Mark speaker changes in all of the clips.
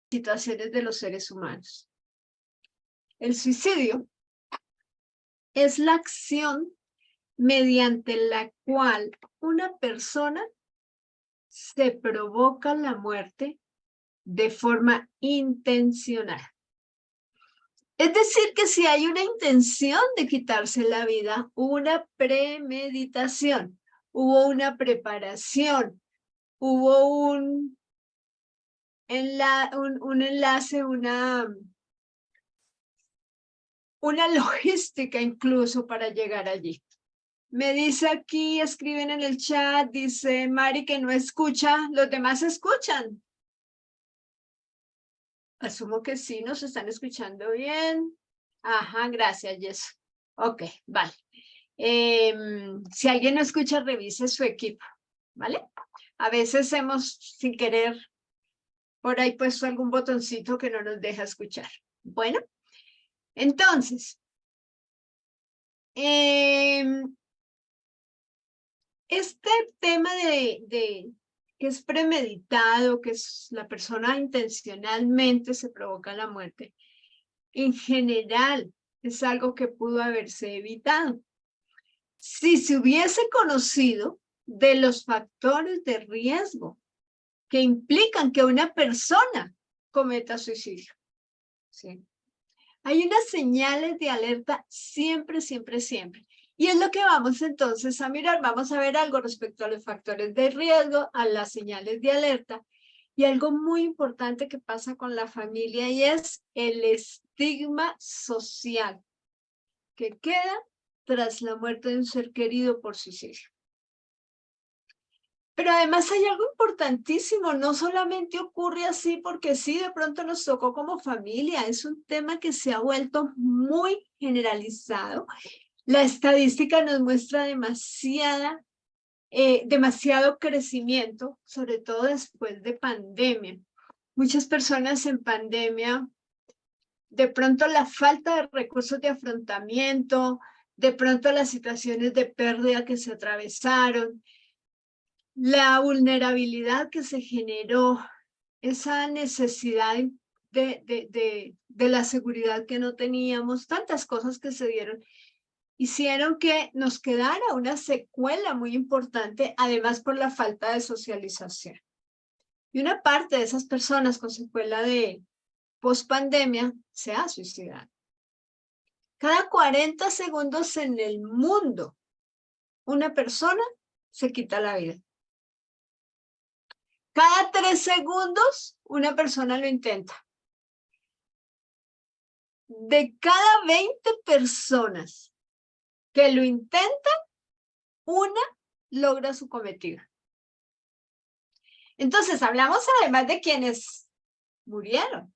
Speaker 1: situaciones de los seres humanos. El suicidio es la acción mediante la cual una persona se provoca la muerte de forma intencional. Es decir, que si hay una intención de quitarse la vida, una premeditación, hubo una preparación, hubo un enlace, una logística incluso para llegar allí. Me dice aquí, escriben en el chat, dice Mari que no escucha, los demás escuchan. Asumo que sí, nos están escuchando bien. Ajá, gracias, Jess. Ok, vale. Si alguien no escucha, revise su equipo, ¿vale? A veces hemos, sin querer, por ahí puesto algún botoncito que no nos deja escuchar. Bueno, entonces, este tema de que es premeditado, que es la persona intencionalmente se provoca la muerte, en general es algo que pudo haberse evitado. Si se hubiese conocido de los factores de riesgo que implican que una persona cometa suicidio, ¿sí? Hay unas señales de alerta siempre, siempre, siempre. Y es lo que vamos entonces a mirar. Vamos a ver algo respecto a los factores de riesgo, a las señales de alerta y algo muy importante que pasa con la familia y es el estigma social que queda tras la muerte de un ser querido por suicidio. Pero además hay algo importantísimo, no solamente ocurre así porque sí, de pronto nos tocó como familia, es un tema que se ha vuelto muy generalizado. La estadística nos muestra demasiado crecimiento, sobre todo después de pandemia. Muchas personas en pandemia, de pronto la falta de recursos de afrontamiento, de pronto las situaciones de pérdida que se atravesaron, la vulnerabilidad que se generó, esa necesidad de la seguridad que no teníamos, tantas cosas que se dieron, hicieron que nos quedara una secuela muy importante, además por la falta de socialización. Y una parte de esas personas con secuela de pospandemia se ha suicidado. Cada 40 segundos en el mundo, una persona se quita la vida. Cada 3 segundos, una persona lo intenta. De cada 20 personas que lo intentan, una logra su cometido. Entonces, hablamos además de quienes murieron,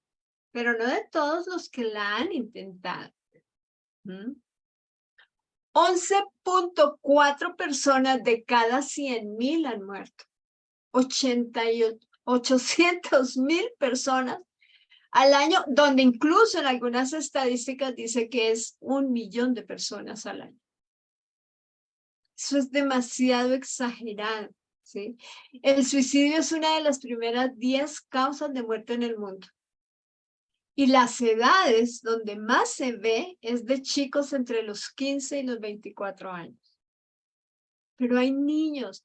Speaker 1: pero no de todos los que la han intentado. 11.4 personas de cada 100,000 han muerto. 800,000 personas al año, donde incluso en algunas estadísticas dice que es 1,000,000 de personas al año. Eso es demasiado exagerado, ¿sí? El suicidio es una de las primeras 10 causas de muerte en el mundo. Y las edades donde más se ve es de chicos entre los 15 y los 24 años. Pero hay niños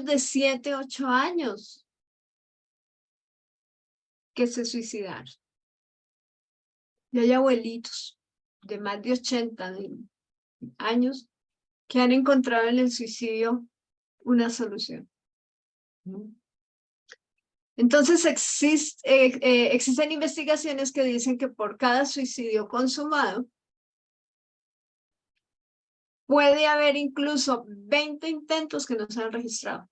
Speaker 1: de 7, 8 años que se suicidaron. Y hay abuelitos de más de 80 años que han encontrado en el suicidio una solución. Entonces existen investigaciones que dicen que por cada suicidio consumado puede haber incluso 20 intentos que no se han registrado.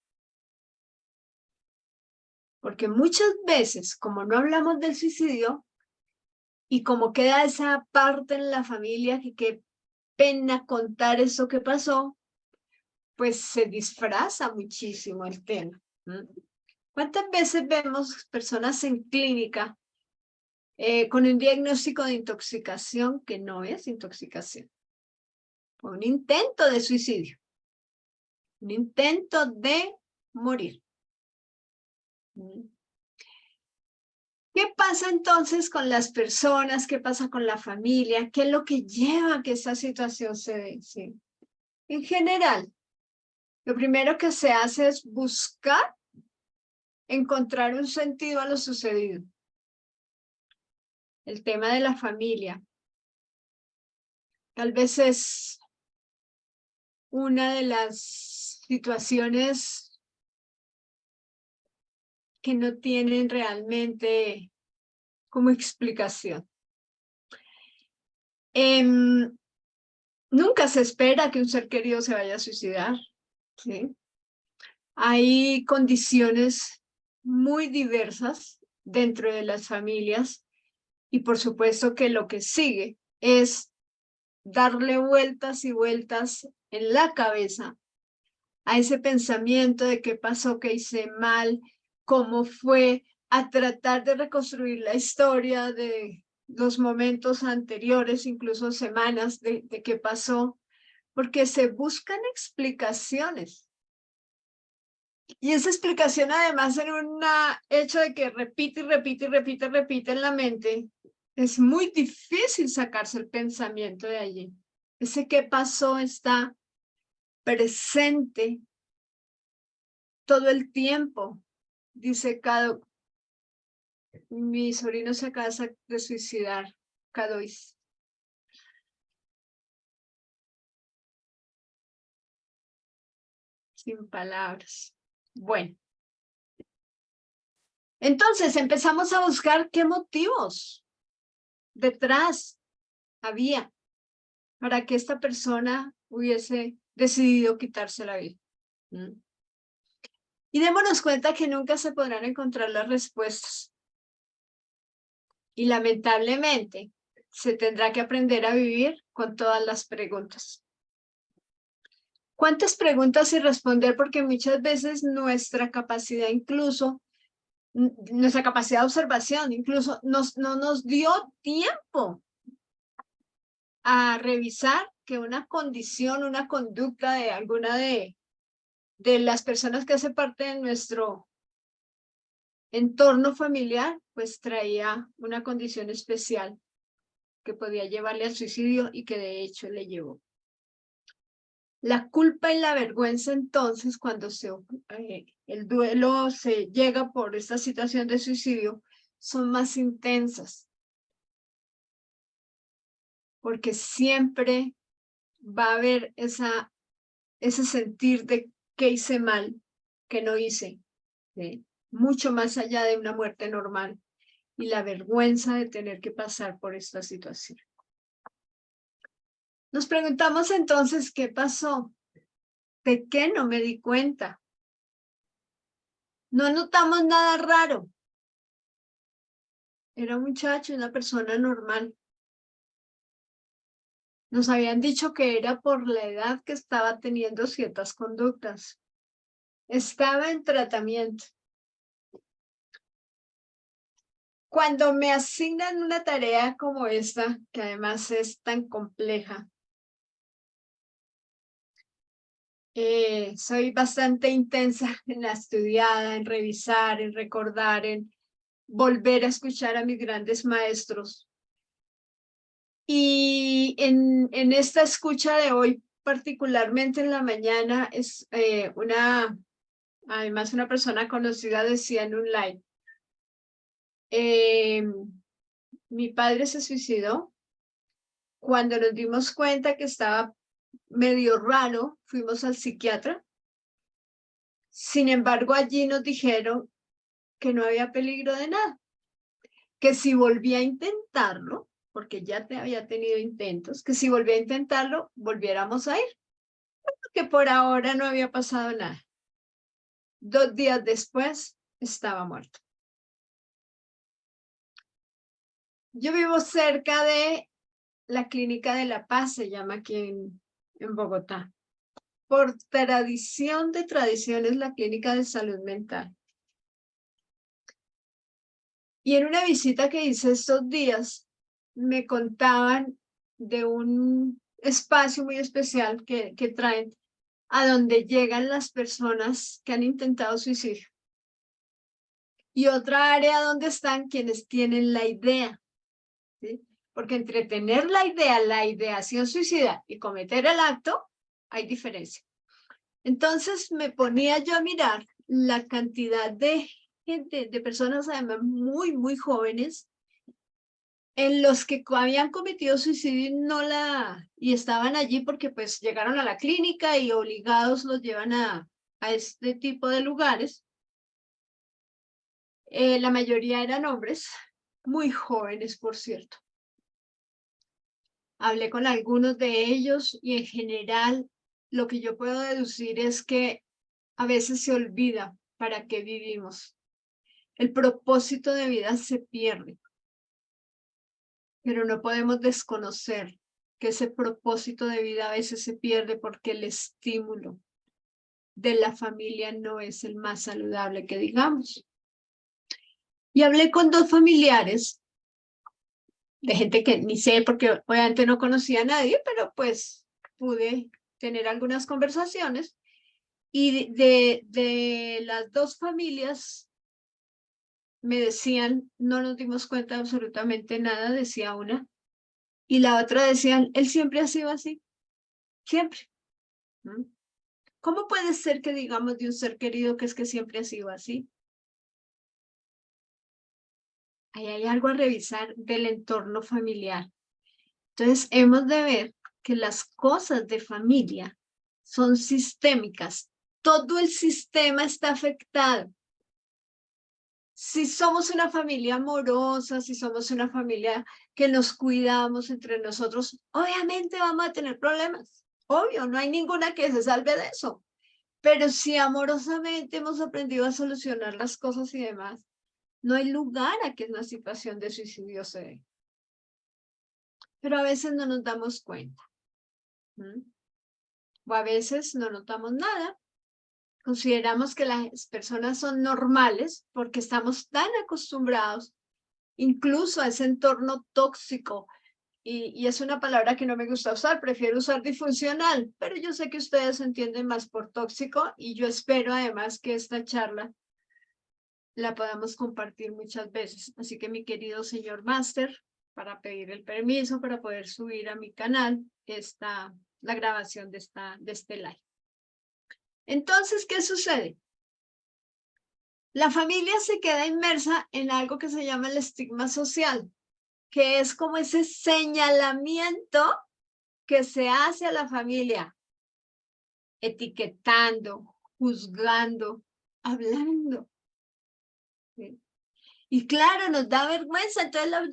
Speaker 1: Porque muchas veces, como no hablamos del suicidio, y como queda esa parte en la familia que qué pena contar eso que pasó, pues se disfraza muchísimo el tema. ¿Cuántas veces vemos personas en clínica con un diagnóstico de intoxicación que no es intoxicación? Un intento de suicidio, un intento de morir. ¿Qué pasa entonces con las personas? ¿Qué pasa con la familia? ¿Qué es lo que lleva a que esta situación se dé? Sí. En general, lo primero que se hace es buscar encontrar un sentido a lo sucedido. El tema de la familia. Tal vez es una de las situaciones que no tienen realmente como explicación. Nunca se espera que un ser querido se vaya a suicidar, ¿sí? Hay condiciones muy diversas dentro de las familias y por supuesto que lo que sigue es darle vueltas y vueltas en la cabeza a ese pensamiento de qué pasó, qué hice mal, cómo fue, a tratar de reconstruir la historia de los momentos anteriores, incluso semanas de qué pasó, porque se buscan explicaciones. Y esa explicación además en un hecho de que repite y repite y repite y repite en la mente, es muy difícil sacarse el pensamiento de allí. Ese qué pasó está presente todo el tiempo. Dice Cado, mi sobrino se acaba de suicidar, Cadois. Sin palabras. Bueno. Entonces empezamos a buscar qué motivos detrás había para que esta persona hubiese decidido quitarse la vida. Y démonos cuenta que nunca se podrán encontrar las respuestas. Y lamentablemente se tendrá que aprender a vivir con todas las preguntas. ¿Cuántas preguntas sin responder? Porque muchas veces nuestra capacidad incluso, nuestra capacidad de observación incluso no nos dio tiempo a revisar que una condición, una conducta de alguna de las personas que hace parte de nuestro entorno familiar, pues traía una condición especial que podía llevarle al suicidio y que de hecho le llevó. La culpa y la vergüenza entonces, cuando el duelo se llega por esta situación de suicidio, son más intensas. Porque siempre va a haber ese sentir de que hice mal, que no hice, ¿sí? Mucho más allá de una muerte normal y la vergüenza de tener que pasar por esta situación. Nos preguntamos entonces, ¿qué pasó? ¿De qué no me di cuenta? No notamos nada raro. Era un muchacho, una persona normal. Nos habían dicho que era por la edad que estaba teniendo ciertas conductas. Estaba en tratamiento. Cuando me asignan una tarea como esta, que además es tan compleja, soy bastante intensa en la estudiada, en revisar, en recordar, en volver a escuchar a mis grandes maestros. Y en esta escucha de hoy, particularmente en la mañana, es además una persona conocida decía en un live, mi padre se suicidó. Cuando nos dimos cuenta que estaba medio raro, fuimos al psiquiatra. Sin embargo, allí nos dijeron que no había peligro de nada, que si volvía a intentarlo, porque ya había tenido intentos, que si volvía a intentarlo, volviéramos a ir, que por ahora no había pasado nada. 2 días después, estaba muerto. Yo vivo cerca de la Clínica de La Paz, se llama aquí en Bogotá. Por tradición de tradiciones, la Clínica de Salud Mental. Y en una visita que hice estos días, me contaban de un espacio muy especial que traen a donde llegan las personas que han intentado suicidio. y otra área donde están quienes tienen la idea, ¿sí? Porque entre tener la idea, la ideación suicida y cometer el acto, hay diferencia. Entonces me ponía yo a mirar la cantidad de gente, de personas además muy, muy jóvenes, en los que habían cometido suicidio y estaban allí porque pues llegaron a la clínica y obligados los llevan a este tipo de lugares. La mayoría eran hombres, muy jóvenes, por cierto. Hablé con algunos de ellos y en general lo que yo puedo deducir es que a veces se olvida para qué vivimos. El propósito de vida se pierde, pero no podemos desconocer que ese propósito de vida a veces se pierde porque el estímulo de la familia no es el más saludable que digamos. Y hablé con dos familiares de gente que ni sé porque obviamente no conocía a nadie, pero pues pude tener algunas conversaciones y de las dos familias me decían, no nos dimos cuenta de absolutamente nada, decía una, y la otra decían, él siempre ha sido así, siempre. ¿Mm? ¿Cómo puede ser que digamos de un ser querido que es que siempre ha sido así? Ahí hay algo a revisar del entorno familiar. Entonces, hemos de ver que las cosas de familia son sistémicas. Todo el sistema está afectado. Si somos una familia amorosa, si somos una familia que nos cuidamos entre nosotros, obviamente vamos a tener problemas. Obvio, no hay ninguna que se salve de eso. Pero si amorosamente hemos aprendido a solucionar las cosas y demás, no hay lugar a que una situación de suicidio se dé. Pero a veces no nos damos cuenta. O a veces no notamos nada. Consideramos que las personas son normales porque estamos tan acostumbrados incluso a ese entorno tóxico. Y es una palabra que no me gusta usar, prefiero usar disfuncional, pero yo sé que ustedes entienden más por tóxico y yo espero además que esta charla la podamos compartir muchas veces. Así que mi querido señor máster, para pedir el permiso para poder subir a mi canal la grabación de este live. Entonces, ¿qué sucede? La familia se queda inmersa en algo que se llama el estigma social, que es como ese señalamiento que se hace a la familia, etiquetando, juzgando, hablando. ¿Sí? Y claro, nos da vergüenza, entonces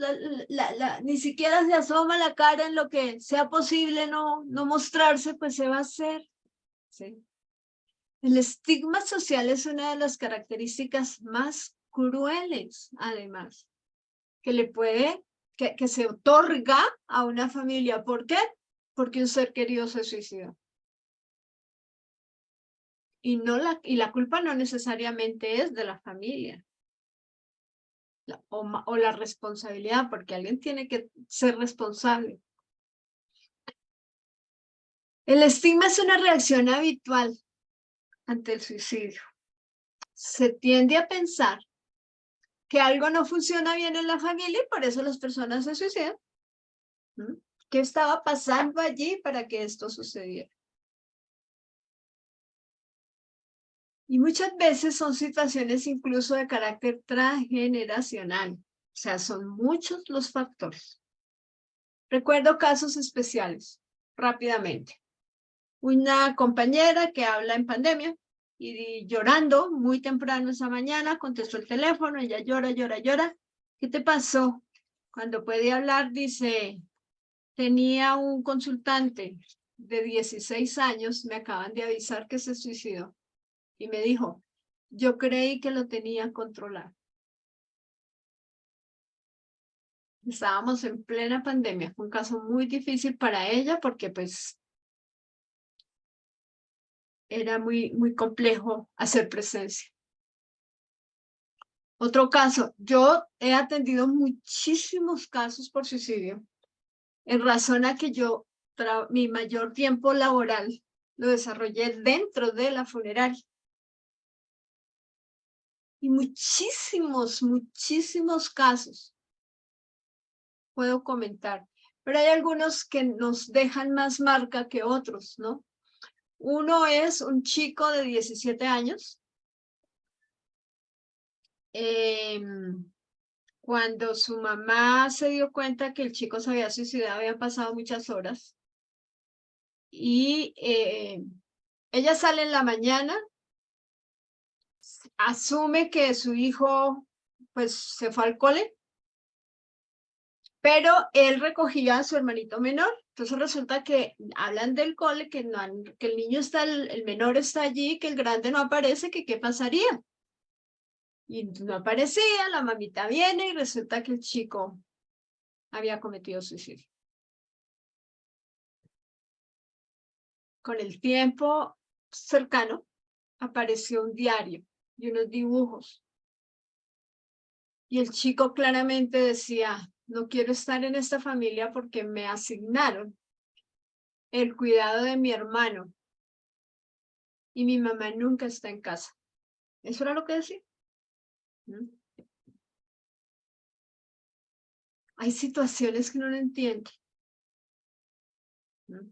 Speaker 1: ni siquiera se asoma la cara en lo que sea posible no mostrarse, pues se va a hacer. ¿Sí? El estigma social es una de las características más crueles, además, que se otorga a una familia. ¿Por qué? Porque un ser querido se suicidó. Y la culpa no necesariamente es de la familia. O la responsabilidad, porque alguien tiene que ser responsable. El estigma es una reacción habitual ante el suicidio. Se tiende a pensar que algo no funciona bien en la familia y por eso las personas se suicidan. ¿Qué estaba pasando allí para que esto sucediera? Y muchas veces son situaciones incluso de carácter transgeneracional. O sea, son muchos los factores. Recuerdo casos especiales, rápidamente. Una compañera que habla en pandemia y llorando muy temprano esa mañana, contestó el teléfono, ella llora, llora, llora. ¿Qué te pasó? Cuando puede hablar, dice, tenía un consultante de 16 años, me acaban de avisar que se suicidó. Y me dijo, yo creí que lo tenía controlado. Estábamos en plena pandemia, fue un caso muy difícil para ella porque pues era muy, muy complejo hacer presencia. Otro caso, yo he atendido muchísimos casos por suicidio en razón a que mi mayor tiempo laboral lo desarrollé dentro de la funeraria. Y muchísimos, muchísimos casos puedo comentar. Pero hay algunos que nos dejan más marca que otros, ¿no? Uno es un chico de 17 años. Cuando su mamá se dio cuenta que el chico se había suicidado, habían pasado muchas horas. Y ella sale en la mañana, asume que su hijo pues se fue al cole, pero él recogía a su hermanito menor. Entonces resulta que hablan del cole, que, no que el niño está, el menor está allí, que el grande no aparece, que qué pasaría. Y no aparecía, la mamita viene y resulta que el chico había cometido suicidio. Con el tiempo cercano apareció un diario y unos dibujos. Y el chico claramente decía, no quiero estar en esta familia porque me asignaron el cuidado de mi hermano y mi mamá nunca está en casa. Eso era lo que decía. ¿Mm? Hay situaciones que uno no entiende. ¿Mm?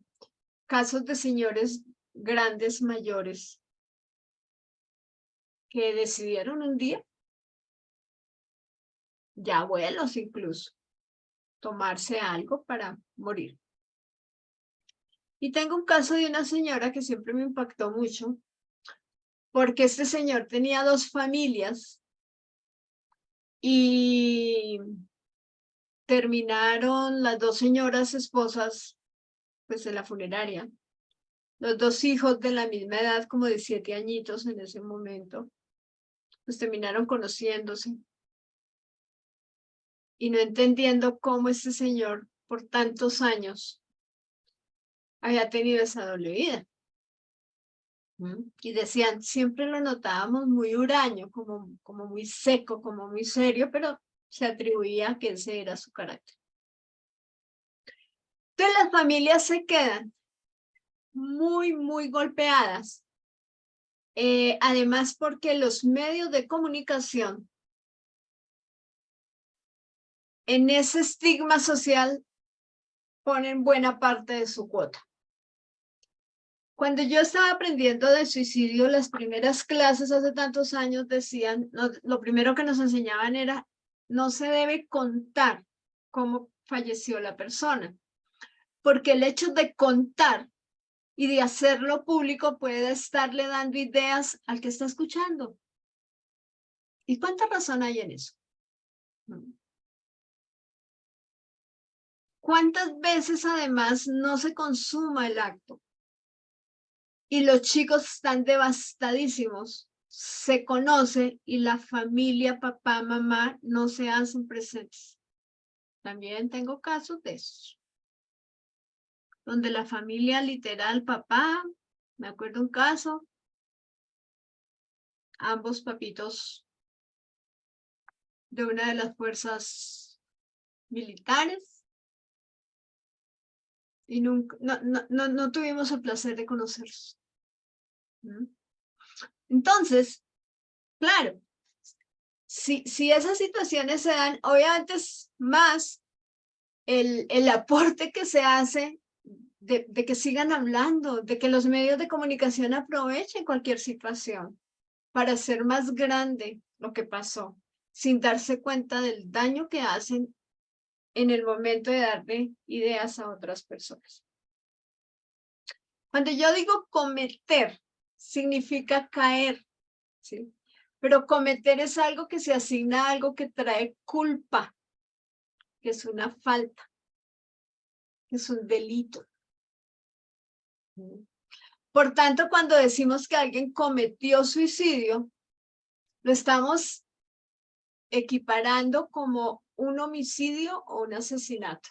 Speaker 1: Casos de señores grandes, mayores, que decidieron un día, ya abuelos incluso, tomarse algo para morir. Y tengo un caso de una señora que siempre me impactó mucho, porque este señor tenía dos familias y terminaron las dos señoras esposas pues en la funeraria. Los dos hijos de la misma edad, como de 7 añitos en ese momento, pues terminaron conociéndose y no entendiendo cómo este señor por tantos años había tenido esa doble vida. Y decían, siempre lo notábamos muy huraño, como muy seco, como muy serio, pero se atribuía a que ese era su carácter. Entonces las familias se quedan muy, muy golpeadas. Además, porque los medios de comunicación en ese estigma social ponen buena parte de su cuota. Cuando yo estaba aprendiendo de suicidio, las primeras clases hace tantos años decían, lo primero que nos enseñaban era, no se debe contar cómo falleció la persona, porque el hecho de contar y de hacerlo público puede estarle dando ideas al que está escuchando. ¿Y cuánta razón hay en eso? ¿Cuántas veces además no se consuma el acto? Y los chicos están devastadísimos. Se conoce y la familia, papá, mamá, no se hacen presentes. También tengo casos de esos. Donde la familia literal, papá, me acuerdo un caso, ambos papitos de una de las fuerzas militares y nunca, no tuvimos el placer de conocerlos. Entonces, claro, si esas situaciones se dan, obviamente es más el aporte que se hace de que sigan hablando, de que los medios de comunicación aprovechen cualquier situación para hacer más grande lo que pasó, sin darse cuenta del daño que hacen en el momento de darle ideas a otras personas. Cuando yo digo cometer, significa caer, ¿sí? Pero cometer es algo que se asigna a algo que trae culpa, que es una falta, que es un delito. Por tanto, cuando decimos que alguien cometió suicidio, lo estamos equiparando como un homicidio o un asesinato.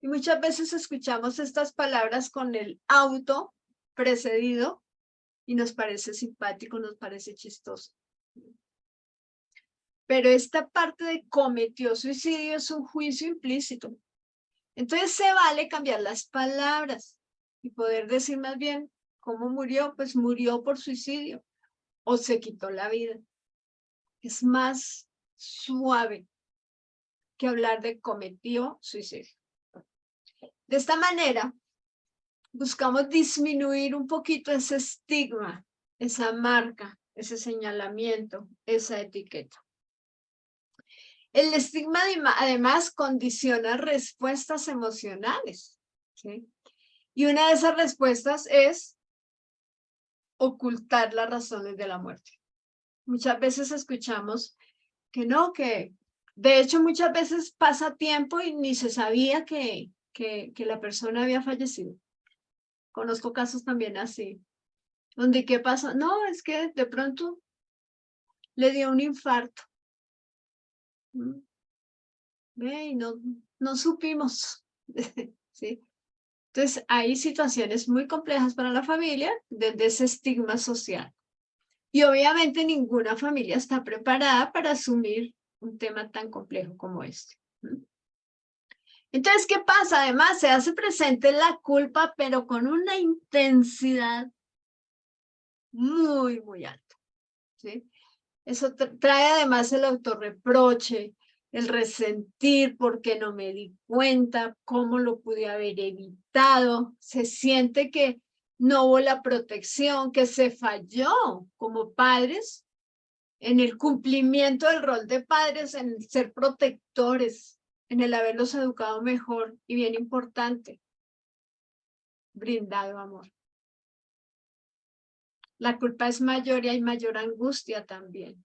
Speaker 1: Y muchas veces escuchamos estas palabras con el auto precedido y nos parece simpático, nos parece chistoso. Pero esta parte de cometió suicidio es un juicio implícito. Entonces se vale cambiar las palabras y poder decir más bien cómo murió, pues murió por suicidio. o se quitó la vida. Es más suave que hablar de cometió suicidio. De esta manera, buscamos disminuir un poquito ese estigma, esa marca, ese señalamiento, esa etiqueta. El estigma además condiciona respuestas emocionales, ¿sí? Y una de esas respuestas es ocultar las razones de la muerte. Muchas veces escuchamos que no, que de hecho muchas veces pasa tiempo y ni se sabía que la persona había fallecido. Conozco casos también así, donde ¿qué pasó? No, es que de pronto le dio un infarto. Ve, y no supimos, ¿sí? Entonces, hay situaciones muy complejas para la familia desde ese estigma social. Y obviamente ninguna familia está preparada para asumir un tema tan complejo como este. Entonces, ¿qué pasa? Además, se hace presente la culpa, pero con una intensidad muy, muy alta, ¿sí? Eso trae además el autorreproche, el resentir porque no me di cuenta, cómo lo pude haber evitado. Se siente que no hubo la protección, que se falló como padres en el cumplimiento del rol de padres, en el ser protectores, en el haberlos educado mejor y bien importante, brindado amor. La culpa es mayor y hay mayor angustia también.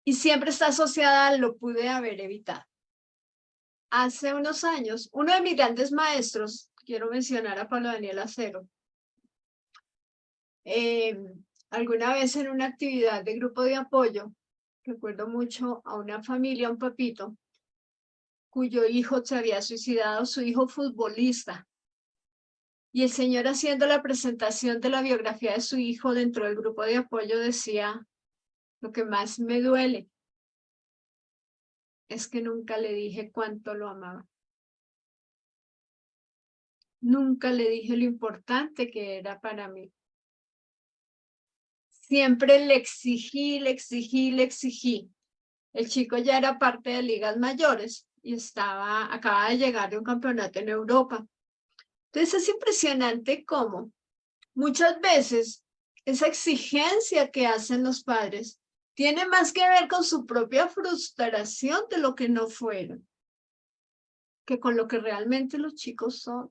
Speaker 1: Y siempre está asociada a lo pude haber evitado. Hace unos años, uno de mis grandes maestros, quiero mencionar a Pablo Daniel Acero, alguna vez en una actividad de grupo de apoyo, recuerdo mucho a una familia, un papito, cuyo hijo se había suicidado, su hijo futbolista. Y el señor haciendo la presentación de la biografía de su hijo dentro del grupo de apoyo decía, lo que más me duele es que nunca le dije cuánto lo amaba. Nunca le dije lo importante que era para mí. Siempre le exigí, le exigí, le exigí. El chico ya era parte de ligas mayores y acaba de llegar de un campeonato en Europa. Entonces es impresionante cómo muchas veces esa exigencia que hacen los padres tiene más que ver con su propia frustración de lo que no fueron, que con lo que realmente los chicos son.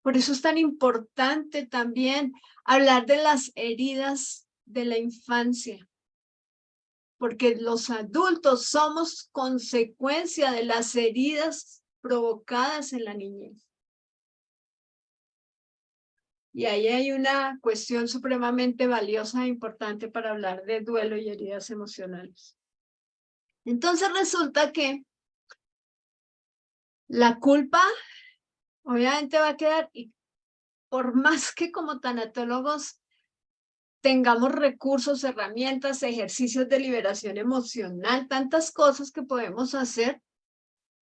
Speaker 1: Por eso es tan importante también hablar de las heridas de la infancia, porque los adultos somos consecuencia de las heridas provocadas en la niñez. Y ahí hay una cuestión supremamente valiosa e importante para hablar de duelo y heridas emocionales. Entonces resulta que la culpa obviamente va a quedar, y por más que como tanatólogos tengamos recursos, herramientas, ejercicios de liberación emocional, tantas cosas que podemos hacer,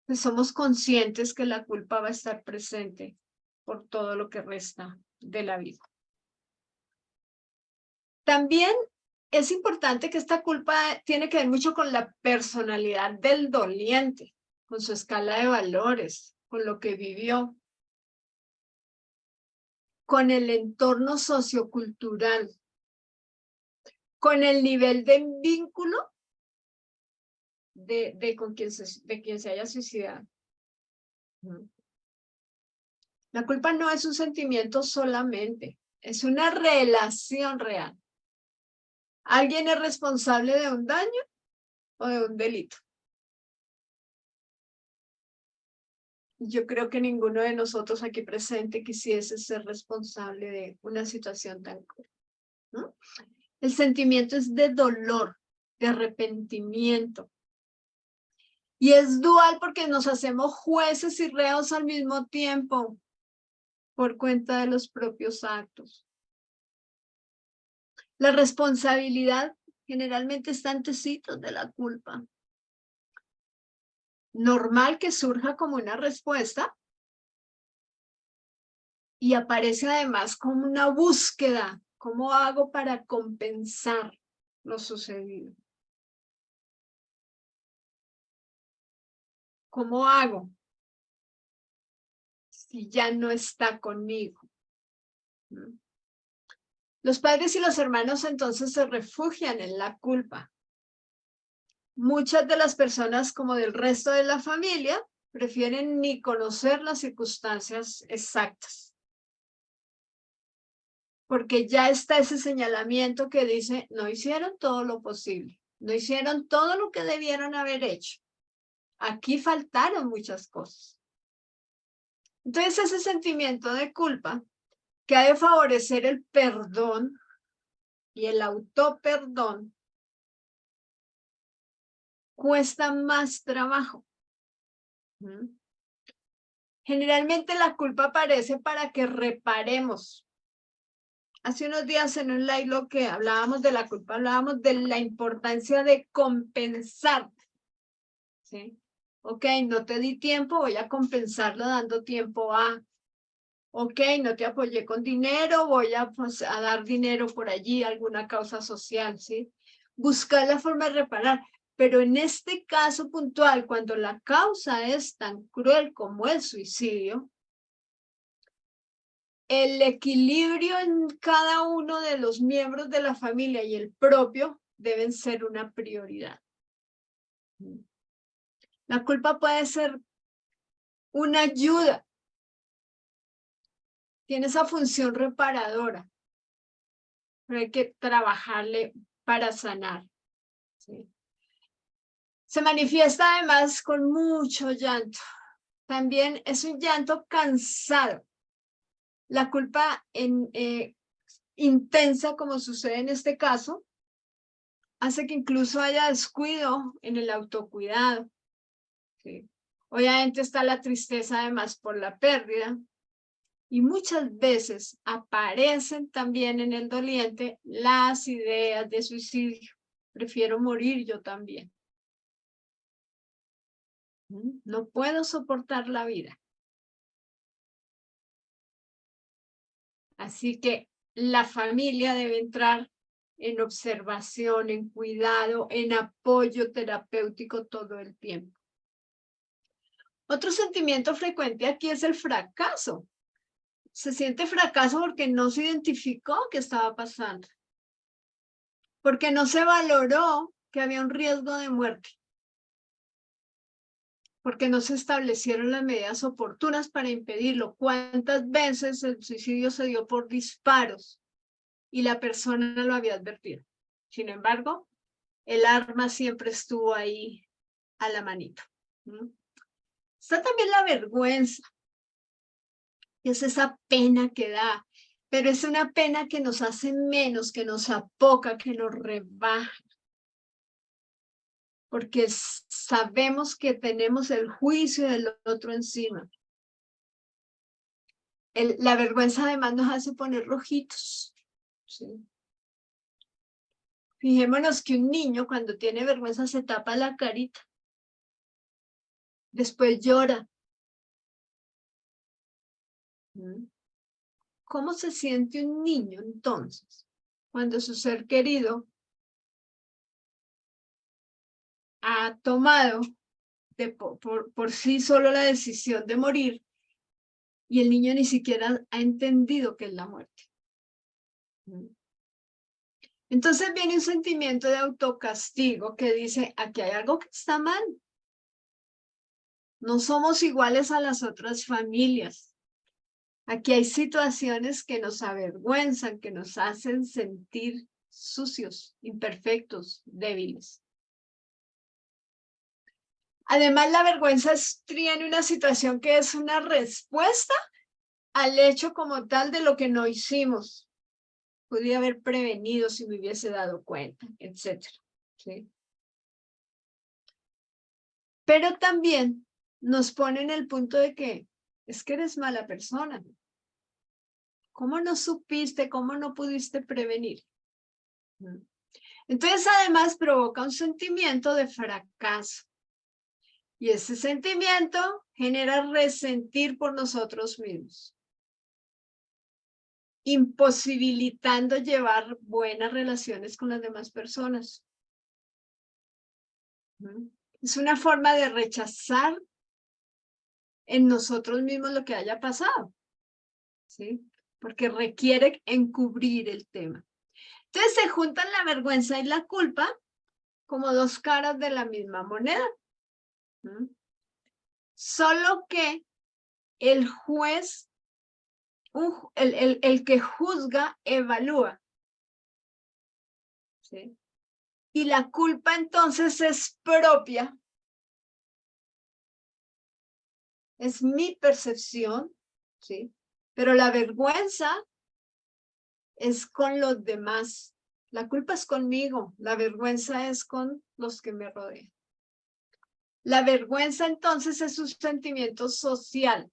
Speaker 1: pues somos conscientes que la culpa va a estar presente por todo lo que resta de la vida. También es importante que esta culpa tiene que ver mucho con la personalidad del doliente, con su escala de valores, con lo que vivió, con el entorno sociocultural, con el nivel de vínculo de quien se haya suicidado. La culpa no es un sentimiento solamente, es una relación real. ¿Alguien es responsable de un daño o de un delito? Yo creo que ninguno de nosotros aquí presente quisiese ser responsable de una situación tan cruel, ¿no? El sentimiento es de dolor, de arrepentimiento. Y es dual porque nos hacemos jueces y reos al mismo tiempo por cuenta de los propios actos. La responsabilidad generalmente está antecito de la culpa. Normal que surja como una respuesta Y aparece además como una búsqueda. ¿Cómo hago para compensar lo sucedido? ¿Cómo hago si ya no está conmigo? ¿Mm? Los padres y los hermanos entonces se refugian en la culpa. Muchas de las personas, como del resto de la familia, prefieren ni conocer las circunstancias exactas, porque ya está ese señalamiento que dice, no hicieron todo lo posible, no hicieron todo lo que debieron haber hecho. Aquí faltaron muchas cosas. Entonces ese sentimiento de culpa que ha de favorecer el perdón y el autoperdón cuesta más trabajo. Generalmente la culpa aparece para que reparemos. Hace unos días en un live lo que hablábamos de la culpa, hablábamos de la importancia de compensar. ¿Sí? Ok, no te di tiempo, voy a compensarlo dando tiempo a. Ok, no te apoyé con dinero, voy a, pues, a dar dinero por allí, alguna causa social, ¿sí? Buscar la forma de reparar. Pero en este caso puntual, cuando la causa es tan cruel como el suicidio, el equilibrio en cada uno de los miembros de la familia y el propio deben ser una prioridad. La culpa puede ser una ayuda, tiene esa función reparadora, pero hay que trabajarle para sanar. ¿Sí? Se manifiesta además con mucho llanto. También es un llanto cansado. La culpa intensa, como sucede en este caso, hace que incluso haya descuido en el autocuidado. ¿Sí? Obviamente está la tristeza además por la pérdida. Y muchas veces aparecen también en el doliente las ideas de suicidio. Prefiero morir yo también. No puedo soportar la vida. Así que la familia debe entrar en observación, en cuidado, en apoyo terapéutico todo el tiempo. Otro sentimiento frecuente aquí es el fracaso. Se siente fracaso porque no se identificó qué estaba pasando, porque no se valoró que había un riesgo de muerte, porque no se establecieron las medidas oportunas para impedirlo. ¿Cuántas veces el suicidio se dio por disparos y la persona lo había advertido? Sin embargo, el arma siempre estuvo ahí a la manito. Está también la vergüenza, y es esa pena que da, pero es una pena que nos hace menos, que nos apoca, que nos rebaja, porque sabemos que tenemos el juicio del otro encima. La vergüenza además nos hace poner rojitos. ¿Sí? Fijémonos que un niño cuando tiene vergüenza se tapa la carita, después llora. ¿Cómo se siente un niño entonces cuando su ser querido ha tomado por sí solo la decisión de morir y el niño ni siquiera ha entendido qué es la muerte? Entonces viene un sentimiento de autocastigo que dice, aquí hay algo que está mal. No somos iguales a las otras familias. Aquí hay situaciones que nos avergüenzan, que nos hacen sentir sucios, imperfectos, débiles. Además, la vergüenza tiene una situación que es una respuesta al hecho como tal de lo que no hicimos. Podría haber prevenido si me hubiese dado cuenta, etc. ¿Sí? Pero también nos pone en el punto de que es que eres mala persona. ¿Cómo no supiste? ¿Cómo no pudiste prevenir? Entonces, además, provoca un sentimiento de fracaso. Y ese sentimiento genera resentir por nosotros mismos. imposibilitando llevar buenas relaciones con las demás personas. Es una forma de rechazar en nosotros mismos lo que haya pasado, ¿sí? Porque requiere encubrir el tema. Entonces se juntan la vergüenza y la culpa como dos caras de la misma moneda. Solo que el juez, el que juzga, evalúa, ¿sí? Y la culpa entonces es propia, es mi percepción, ¿sí? Pero la vergüenza es con los demás. La culpa es conmigo, la vergüenza es con los que me rodean. La vergüenza entonces es un sentimiento social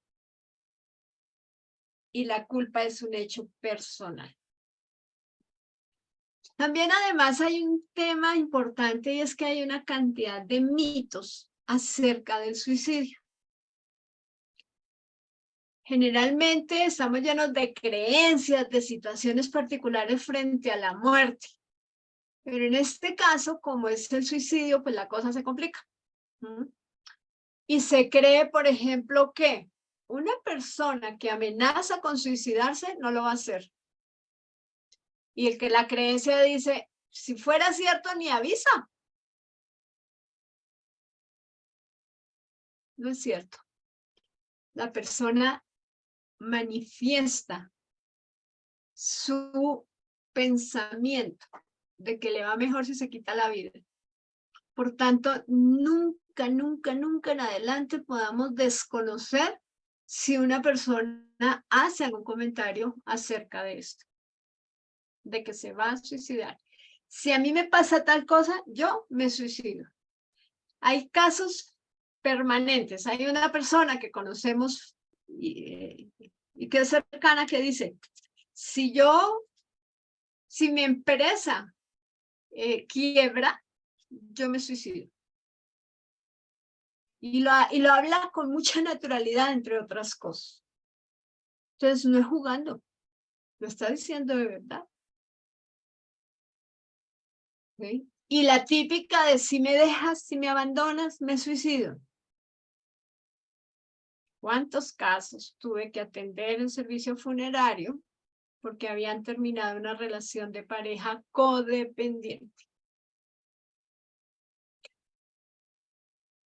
Speaker 1: y la culpa es un hecho personal. También además hay un tema importante y es que hay una cantidad de mitos acerca del suicidio. Generalmente estamos llenos de creencias, de situaciones particulares frente a la muerte. Pero en este caso, como es el suicidio, pues la cosa se complica. Y se cree, por ejemplo, que una persona que amenaza con suicidarse no lo va a hacer. Y el que la creencia dice, si fuera cierto, ni avisa. No es cierto. La persona manifiesta su pensamiento de que le va mejor si se quita la vida. Por tanto, nunca en adelante podamos desconocer si una persona hace algún comentario acerca de esto, de que se va a suicidar. Si a mí me pasa tal cosa, yo me suicido. Hay casos permanentes. Hay una persona que conocemos y que es cercana que dice, si mi empresa quiebra, yo me suicido. Y lo habla con mucha naturalidad, entre otras cosas. Entonces, no es jugando, lo está diciendo de verdad. ¿Sí? Y la típica de si me dejas, si me abandonas, me suicido. ¿Cuántos casos tuve que atender en servicio funerario porque habían terminado una relación de pareja codependiente?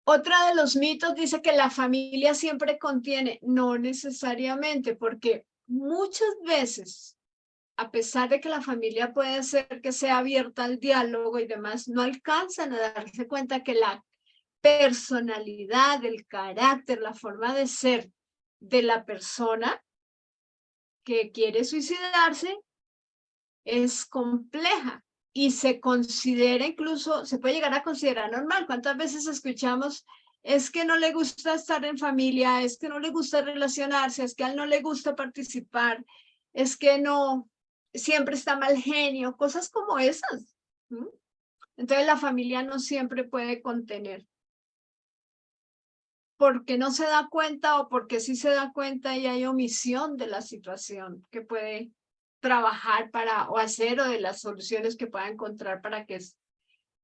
Speaker 1: Otra de los mitos dice que la familia siempre contiene. No necesariamente, porque muchas veces, a pesar de que la familia puede ser que sea abierta al diálogo y demás, no alcanzan a darse cuenta que la personalidad, el carácter, la forma de ser de la persona que quiere suicidarse es compleja y se considera incluso, se puede llegar a considerar normal. ¿Cuántas veces escuchamos? Es que no le gusta estar en familia, es que no le gusta relacionarse, es que a él no le gusta participar, es que no, siempre está mal genio, cosas como esas. Entonces la familia no siempre puede contener. Porque no se da cuenta o porque sí se da cuenta y hay omisión de la situación que puede trabajar para o hacer o de las soluciones que pueda encontrar para que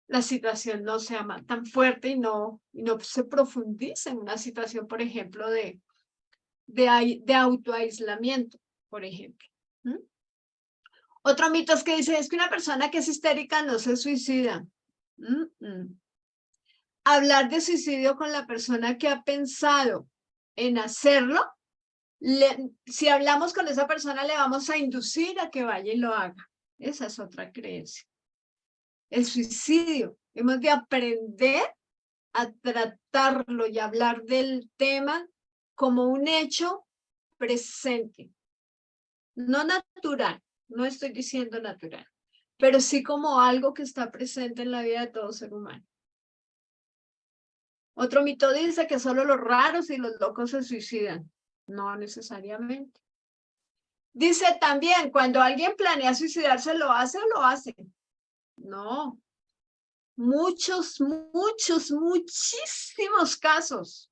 Speaker 1: la situación no sea tan fuerte y no se profundice en una situación, por ejemplo, de autoaislamiento, por ejemplo. Otro mito es que dice, es que una persona que es histérica no se suicida. Hablar de suicidio con la persona que ha pensado en hacerlo, si hablamos con esa persona le vamos a inducir a que vaya y lo haga. Esa es otra creencia. El suicidio, hemos de aprender a tratarlo y hablar del tema como un hecho presente. No natural, no estoy diciendo natural, pero sí como algo que está presente en la vida de todo ser humano. Otro mito dice que solo los raros y los locos se suicidan. No necesariamente. Dice también, cuando alguien planea suicidarse, ¿lo hace o lo hace? No. Muchísimos casos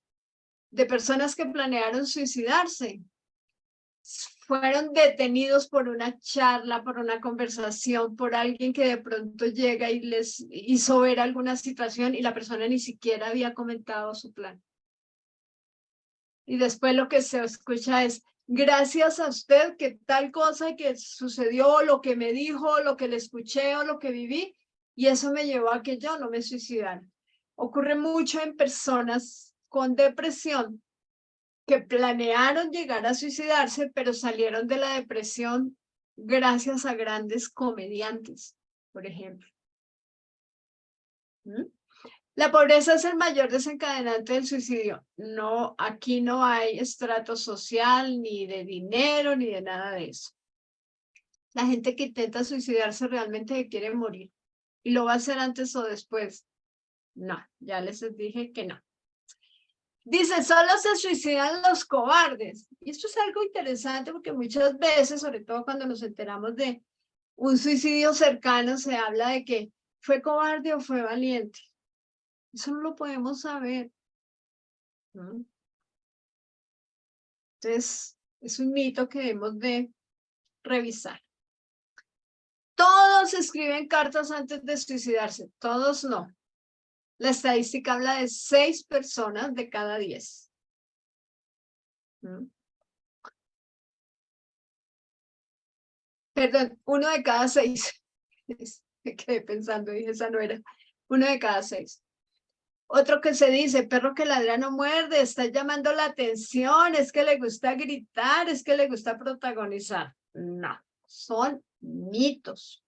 Speaker 1: de personas que planearon suicidarse fueron detenidos por una charla, por una conversación, por alguien que de pronto llega y les hizo ver alguna situación y la persona ni siquiera había comentado su plan. Y después lo que se escucha es, gracias a usted que tal cosa que sucedió, lo que me dijo, lo que le escuché o lo que viví, y eso me llevó a que yo no me suicidara. Ocurre mucho en personas con depresión que planearon llegar a suicidarse, pero salieron de la depresión gracias a grandes comediantes, por ejemplo. ¿Mm? La pobreza es el mayor desencadenante del suicidio. No, aquí no hay estrato social, ni de dinero, ni de nada de eso. La gente que intenta suicidarse realmente quiere morir. ¿Y lo va a hacer antes o después? No, ya les dije que no. Dice, solo se suicidan los cobardes. Y esto es algo interesante porque muchas veces, sobre todo cuando nos enteramos de un suicidio cercano, se habla de que fue cobarde o fue valiente. Eso no lo podemos saber, ¿no? Entonces, es un mito que debemos de revisar. Todos escriben cartas antes de suicidarse, todos no. La estadística habla de 6 personas de cada 10. Perdón, 1 de cada 6. Me quedé pensando, dije, esa no era. 1 de cada 6. Otro que se dice, perro que ladra no muerde, está llamando la atención, es que le gusta gritar, es que le gusta protagonizar. No, son mitos.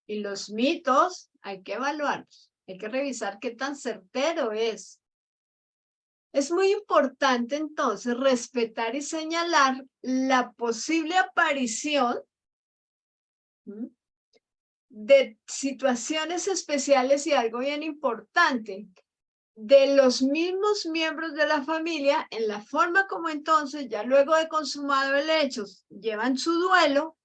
Speaker 1: Y los mitos hay que evaluarlos, hay que revisar qué tan certero es. Es muy importante entonces respetar y señalar la posible aparición de situaciones especiales y algo bien importante, de los mismos miembros de la familia, en la forma como entonces, ya luego de consumado el hecho, llevan su duelo,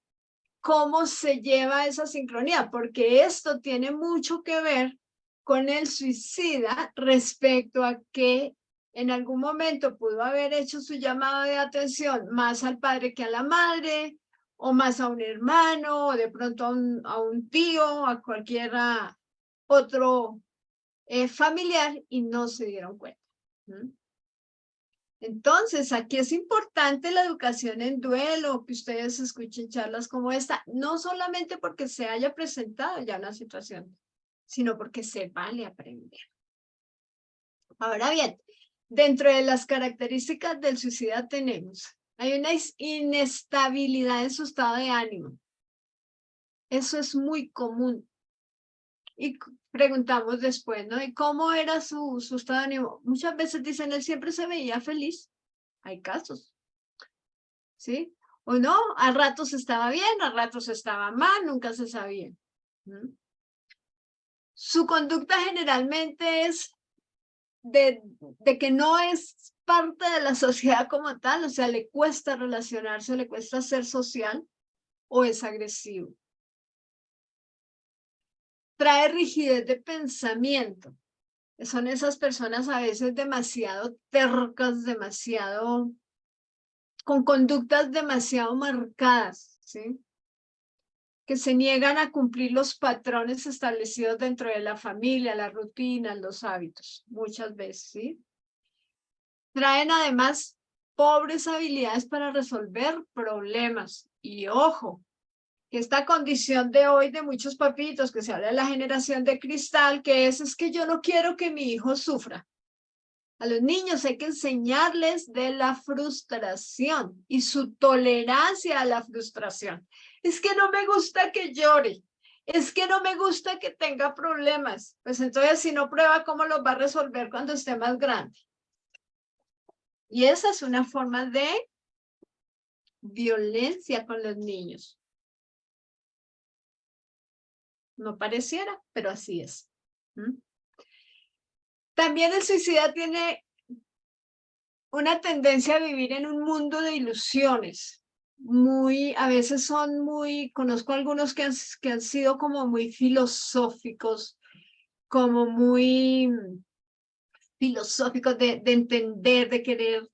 Speaker 1: cómo se lleva esa sincronía, porque esto tiene mucho que ver con el suicida respecto a que en algún momento pudo haber hecho su llamado de atención más al padre que a la madre, o más a un hermano, o de pronto a un tío, a cualquier otro familiar, y no se dieron cuenta. Entonces, aquí es importante la educación en duelo, que ustedes escuchen charlas como esta, no solamente porque se haya presentado ya una situación, sino porque se vale aprender. Ahora bien, dentro de las características del suicida tenemos, hay una inestabilidad en su estado de ánimo. Eso es muy común. Y preguntamos después, ¿no? ¿Y cómo era su estado de ánimo? Muchas veces dicen, él siempre se veía feliz. Hay casos, ¿sí? O no, a ratos estaba bien, a ratos estaba mal, nunca se sabía. Su conducta generalmente es de que no es parte de la sociedad como tal, o sea, le cuesta relacionarse, le cuesta ser social, o es agresivo. Trae rigidez de pensamiento. Son esas personas a veces demasiado tercas, demasiado, con conductas demasiado marcadas, ¿sí? Que se niegan a cumplir los patrones establecidos dentro de la familia, las rutinas, los hábitos, muchas veces, ¿sí? Traen además pobres habilidades para resolver problemas. Y ojo, que esta condición de hoy de muchos papitos, que se habla de la generación de cristal, que es que yo no quiero que mi hijo sufra. A los niños hay que enseñarles de la frustración y su tolerancia a la frustración. Es que no me gusta que llore, es que no me gusta que tenga problemas. Pues entonces si no prueba, ¿cómo los va a resolver cuando esté más grande? Y esa es una forma de violencia con los niños. No pareciera, pero así es. También el suicida tiene una tendencia a vivir en un mundo de ilusiones. A veces son conozco algunos que han sido como muy filosóficos, como muy filosóficos de entender, de querer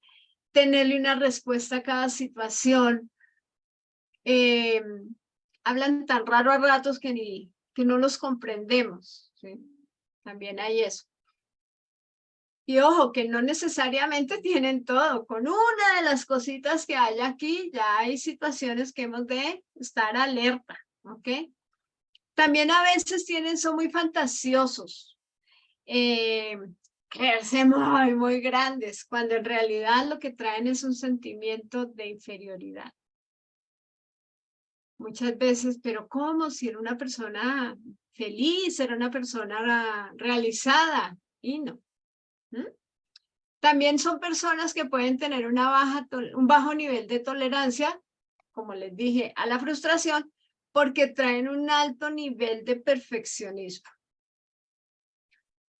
Speaker 1: tenerle una respuesta a cada situación. Hablan tan raro a ratos que no los comprendemos, ¿sí? También hay eso. Y ojo, que no necesariamente tienen todo. Con una de las cositas que hay aquí, ya hay situaciones que hemos de estar alerta, ¿ok? También a veces son muy fantasiosos. Creerse muy grandes, cuando en realidad lo que traen es un sentimiento de inferioridad. Muchas veces, pero ¿cómo? Si era una persona feliz, era una persona realizada, y no. ¿Mm? También son personas que pueden tener un bajo nivel de tolerancia, como les dije, a la frustración, porque traen un alto nivel de perfeccionismo.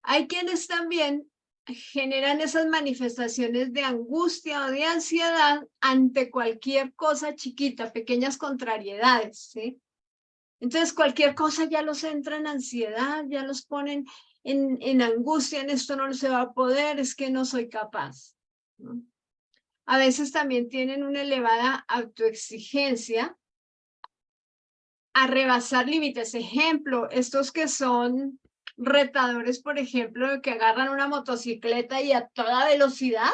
Speaker 1: Hay quienes también generan esas manifestaciones de angustia o de ansiedad ante cualquier cosa chiquita, pequeñas contrariedades, ¿sí? Entonces cualquier cosa ya los entra en ansiedad, ya los ponen en angustia, en esto no se va a poder, es que no soy capaz, ¿no? A veces también tienen una elevada autoexigencia a rebasar límites. Ejemplo, estos que son retadores, por ejemplo, que agarran una motocicleta y a toda velocidad,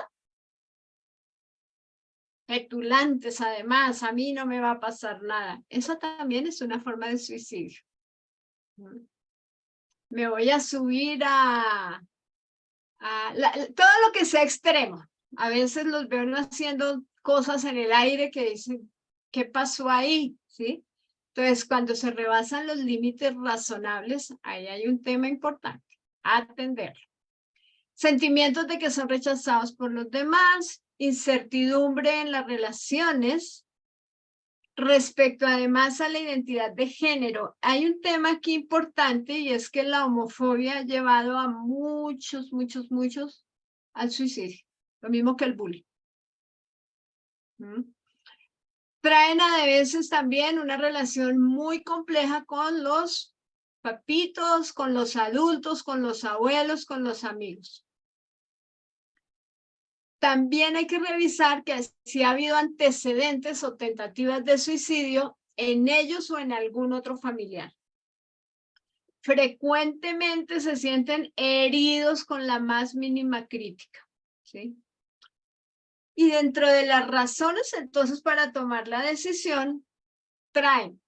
Speaker 1: petulantes además, a mí no me va a pasar nada. Eso también es una forma de suicidio. Me voy a subir todo lo que sea extremo. A veces los veo haciendo cosas en el aire que dicen, ¿qué pasó ahí? ¿Sí? Entonces, cuando se rebasan los límites razonables, ahí hay un tema importante, atenderlo. Sentimientos de que son rechazados por los demás, incertidumbre en las relaciones. Respecto además a la identidad de género, hay un tema aquí importante y es que la homofobia ha llevado a muchos al suicidio, lo mismo que el bullying. Traen a veces también una relación muy compleja con los papitos, con los adultos, con los abuelos, con los amigos. También hay que revisar que si ha habido antecedentes o tentativas de suicidio en ellos o en algún otro familiar. Frecuentemente se sienten heridos con la más mínima crítica, ¿sí? Y dentro de las razones, entonces, para tomar la decisión, traen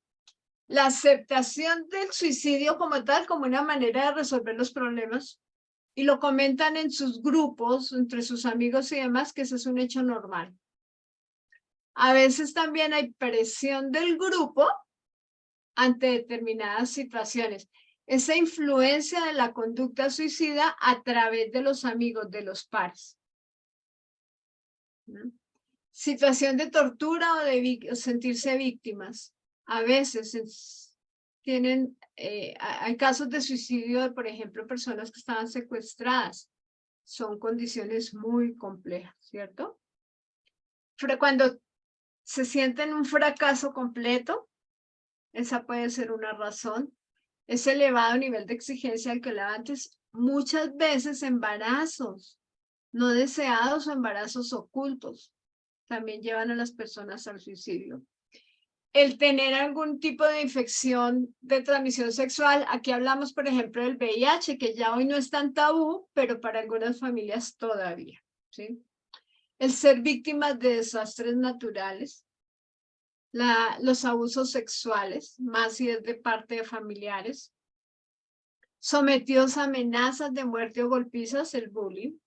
Speaker 1: la aceptación del suicidio como tal, como una manera de resolver los problemas, y lo comentan en sus grupos, entre sus amigos y demás, que ese es un hecho normal. A veces también hay presión del grupo ante determinadas situaciones. Esa influencia de la conducta suicida a través de los amigos, de los pares. ¿No? Situación de tortura o de sentirse víctimas. A veces hay casos de suicidio, por ejemplo, personas que estaban secuestradas. Son condiciones muy complejas, ¿cierto? Pero cuando se sienten un fracaso completo, esa puede ser una razón. Ese elevado nivel de exigencia al que hablaba antes, muchas veces embarazos no deseados o embarazos ocultos también llevan a las personas al suicidio. El tener algún tipo de infección de transmisión sexual, aquí hablamos por ejemplo del VIH, que ya hoy no es tan tabú, pero para algunas familias todavía, ¿sí? El ser víctimas de desastres naturales, los abusos sexuales, más si es de parte de familiares, sometidos a amenazas de muerte o golpizas, el bullying,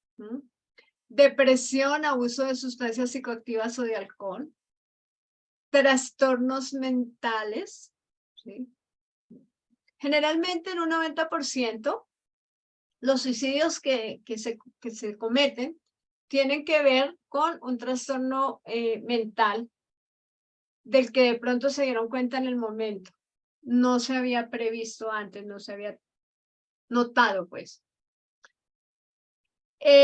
Speaker 1: depresión, abuso de sustancias psicoactivas o de alcohol, trastornos mentales, ¿sí? Generalmente en un 90%, los suicidios que se cometen tienen que ver con un trastorno mental del que de pronto se dieron cuenta en el momento. No se había previsto antes, no se había notado, pues.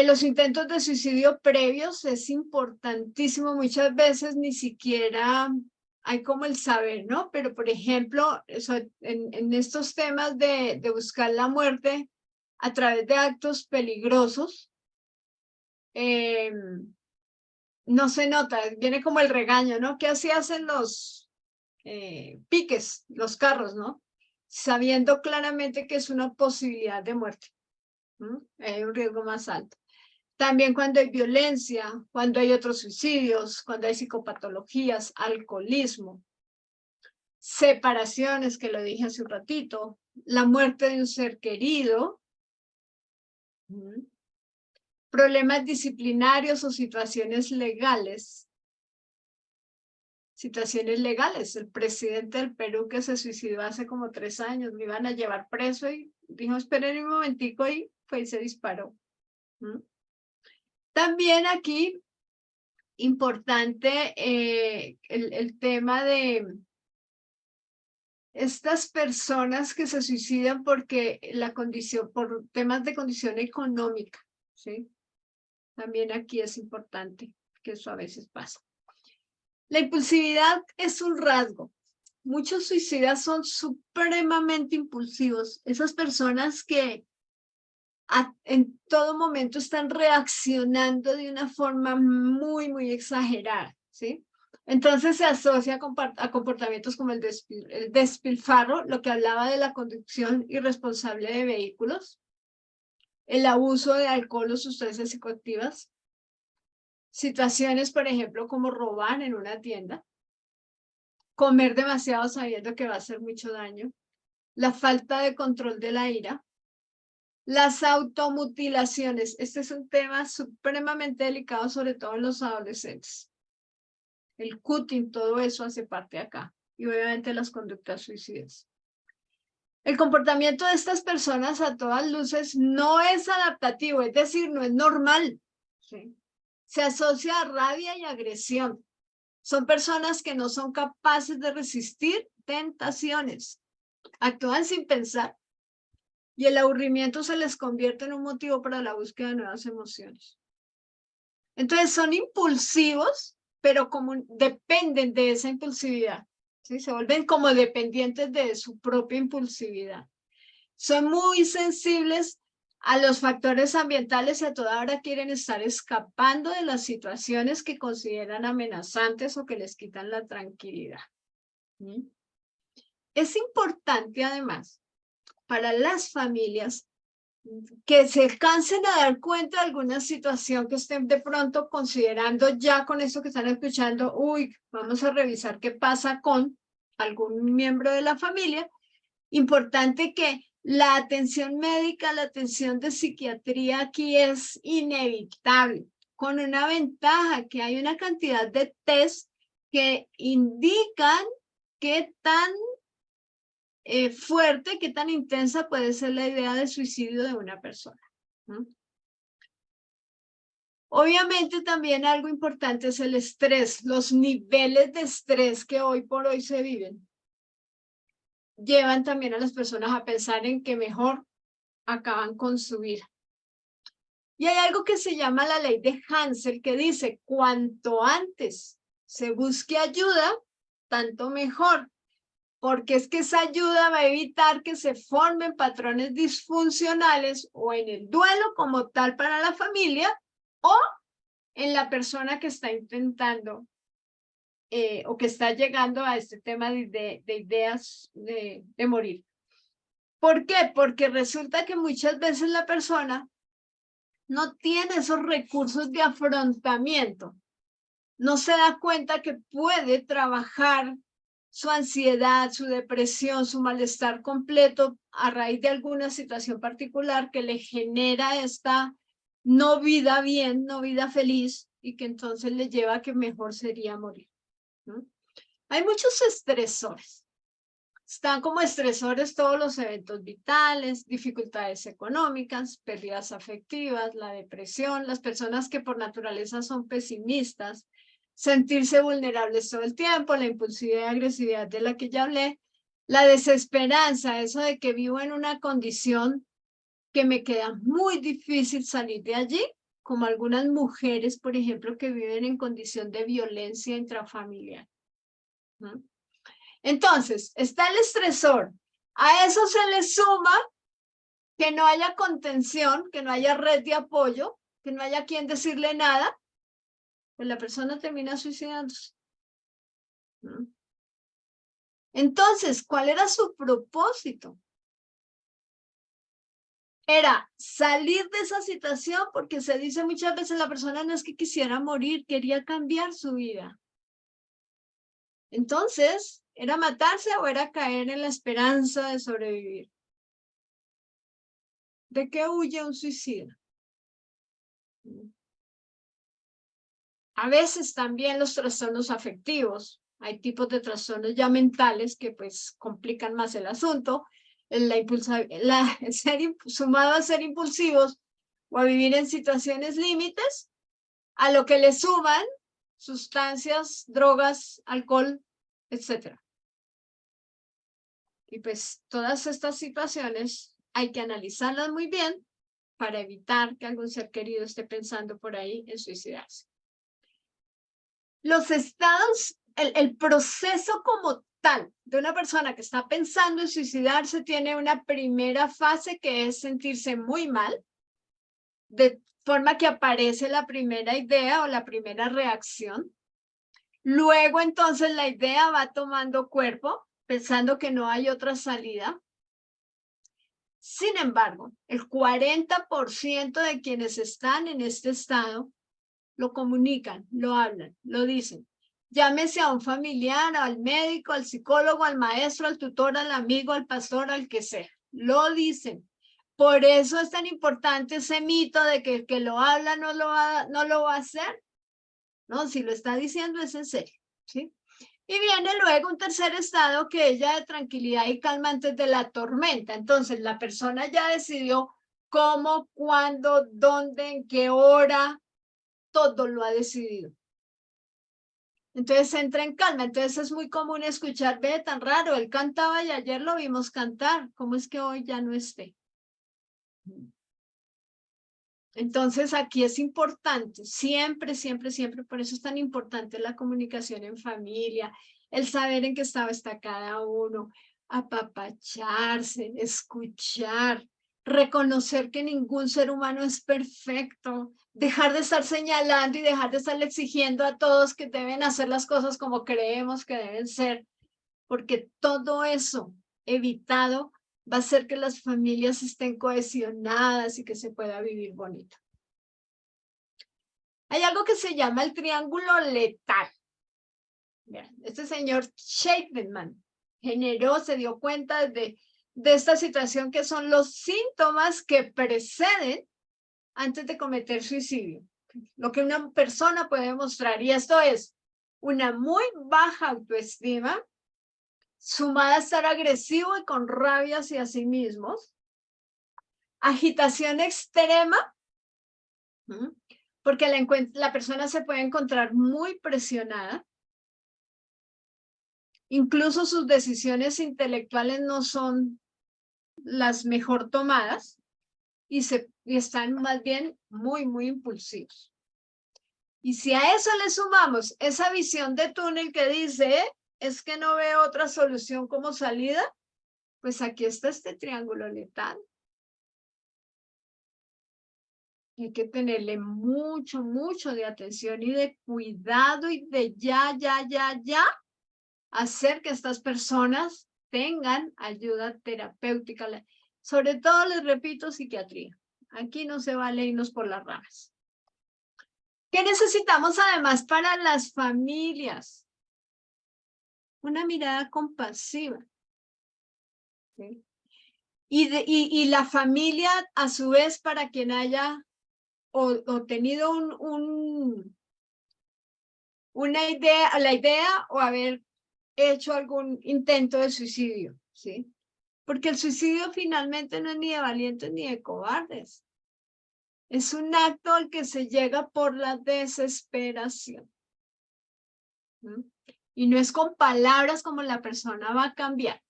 Speaker 1: Los intentos de suicidio previos es importantísimo. Muchas veces ni siquiera hay como el saber, ¿no? Pero, por ejemplo, en estos temas de buscar la muerte a través de actos peligrosos, no se nota, viene como el regaño, ¿no? ¿Qué hacías en los piques, los carros, ¿no? Sabiendo claramente que es una posibilidad de muerte. Hay un riesgo más alto. También cuando hay violencia, cuando hay otros suicidios, cuando hay psicopatologías, alcoholismo, separaciones, que lo dije hace un ratito, la muerte de un ser querido, problemas disciplinarios o situaciones legales. Situaciones legales. El presidente del Perú que se suicidó hace como 3 años, lo iban a llevar preso y dijo, esperen un momentico y fue y se disparó. También aquí, importante el tema de estas personas que se suicidan porque la condición, por temas de condición económica, ¿sí? También aquí es importante que eso a veces pasa. La impulsividad es un rasgo. Muchos suicidas son supremamente impulsivos. Esas personas que en todo momento están reaccionando de una forma muy, muy exagerada, ¿sí? Entonces se asocia a comportamientos como el despilfarro, lo que hablaba de la conducción irresponsable de vehículos, el abuso de alcohol o sustancias psicoactivas, situaciones, por ejemplo, como robar en una tienda, comer demasiado sabiendo que va a hacer mucho daño, la falta de control de la ira, las automutilaciones. Este es un tema supremamente delicado, sobre todo en los adolescentes. El cutting, todo eso hace parte acá. Y obviamente las conductas suicidas. El comportamiento de estas personas a todas luces no es adaptativo, es decir, no es normal. ¿Sí? Se asocia a rabia y agresión. Son personas que no son capaces de resistir tentaciones. Actúan sin pensar. Y el aburrimiento se les convierte en un motivo para la búsqueda de nuevas emociones. Entonces son impulsivos, pero como dependen de esa impulsividad, ¿sí? Se vuelven como dependientes de su propia impulsividad. Son muy sensibles a los factores ambientales y a toda hora quieren estar escapando de las situaciones que consideran amenazantes o que les quitan la tranquilidad. ¿Sí? Es importante además para las familias que se alcancen a dar cuenta de alguna situación que estén de pronto considerando ya con esto que están escuchando, uy, vamos a revisar qué pasa con algún miembro de la familia. Importante que la atención médica, la atención de psiquiatría aquí es inevitable, con una ventaja que hay una cantidad de test que indican qué tan fuerte, qué tan intensa puede ser la idea de suicidio de una persona. Obviamente también algo importante es el estrés, los niveles de estrés que hoy por hoy se viven. Llevan también a las personas a pensar en que mejor acaban con su vida. Y hay algo que se llama la ley de Hansel que dice, cuanto antes se busque ayuda, tanto mejor. Porque es que esa ayuda va a evitar que se formen patrones disfuncionales o en el duelo como tal para la familia o en la persona que está intentando o que está llegando a este tema de ideas de morir. ¿Por qué? Porque resulta que muchas veces la persona no tiene esos recursos de afrontamiento, no se da cuenta que puede trabajar su ansiedad, su depresión, su malestar completo a raíz de alguna situación particular que le genera esta no vida bien, no vida feliz y que entonces le lleva a que mejor sería morir. ¿No? Hay muchos estresores. Están como estresores todos los eventos vitales, dificultades económicas, pérdidas afectivas, la depresión, las personas que por naturaleza son pesimistas, sentirse vulnerables todo el tiempo, la impulsividad y agresividad de la que ya hablé, la desesperanza, eso de que vivo en una condición que me queda muy difícil salir de allí, como algunas mujeres, por ejemplo, que viven en condición de violencia intrafamiliar. ¿No? Entonces, está el estresor. A eso se le suma que no haya contención, que no haya red de apoyo, que no haya quien decirle nada. pues la persona termina suicidándose. ¿No? Entonces, ¿cuál era su propósito? Era salir de esa situación, porque se dice muchas veces la persona no es que quisiera morir, quería cambiar su vida. Entonces, ¿era matarse o era caer en la esperanza de sobrevivir? ¿De qué huye un suicida? A veces también los trastornos afectivos. Hay tipos de trastornos ya mentales que pues complican más el asunto. Sumado a ser impulsivos o a vivir en situaciones límites, a lo que le suman sustancias, drogas, alcohol, etc. Y pues todas estas situaciones hay que analizarlas muy bien para evitar que algún ser querido esté pensando por ahí en suicidarse. Los estados, el proceso como tal de una persona que está pensando en suicidarse tiene una primera fase que es sentirse muy mal, de forma que aparece la primera idea o la primera reacción. Luego entonces la idea va tomando cuerpo, pensando que no hay otra salida. Sin embargo, el 40% de quienes están en este estado lo comunican, lo hablan, lo dicen. Llámese a un familiar, al médico, al psicólogo, al maestro, al tutor, al amigo, al pastor, al que sea. Lo dicen. Por eso es tan importante ese mito de que el que lo habla no lo va a hacer. No, si lo está diciendo es en serio, ¿sí? Y viene luego un tercer estado que es ya de tranquilidad y calma antes de la tormenta. Entonces la persona ya decidió cómo, cuándo, dónde, en qué hora, todo lo ha decidido. Entonces entra en calma. Entonces es muy común escuchar, ve, tan raro, él cantaba y ayer lo vimos cantar, ¿cómo es que hoy ya no esté? Entonces aquí es importante, siempre, siempre, siempre, por eso es tan importante la comunicación en familia, el saber en qué estado está cada uno, apapacharse, escuchar, reconocer que ningún ser humano es perfecto, dejar de estar señalando y dejar de estar exigiendo a todos que deben hacer las cosas como creemos que deben ser, porque todo eso evitado va a hacer que las familias estén cohesionadas y que se pueda vivir bonito. Hay algo que se llama el triángulo letal. Este señor Shapeman se dio cuenta de esta situación que son los síntomas que preceden antes de cometer suicidio. Lo que una persona puede mostrar, y esto es una muy baja autoestima, sumada a estar agresivo y con rabia hacia sí mismos, agitación extrema, porque la persona se puede encontrar muy presionada, incluso sus decisiones intelectuales no son las mejor tomadas y están más bien muy, muy impulsivos. Y si a eso le sumamos esa visión de túnel que dice, es que no veo otra solución como salida, pues aquí está este triángulo letal. Hay que tenerle mucho, mucho de atención y de cuidado y de ya hacer que estas personas tengan ayuda terapéutica. Sobre todo, les repito, psiquiatría. Aquí no se vale irnos por las ramas. ¿Qué necesitamos además para las familias? Una mirada compasiva. ¿Sí? Y la familia, a su vez, para quien haya o tenido una idea, la idea o haber hecho algún intento de suicidio, ¿sí? Porque el suicidio finalmente no es ni de valientes ni de cobardes. Es un acto al que se llega por la desesperación. ¿Mm? Y no es con palabras como la persona va a cambiar.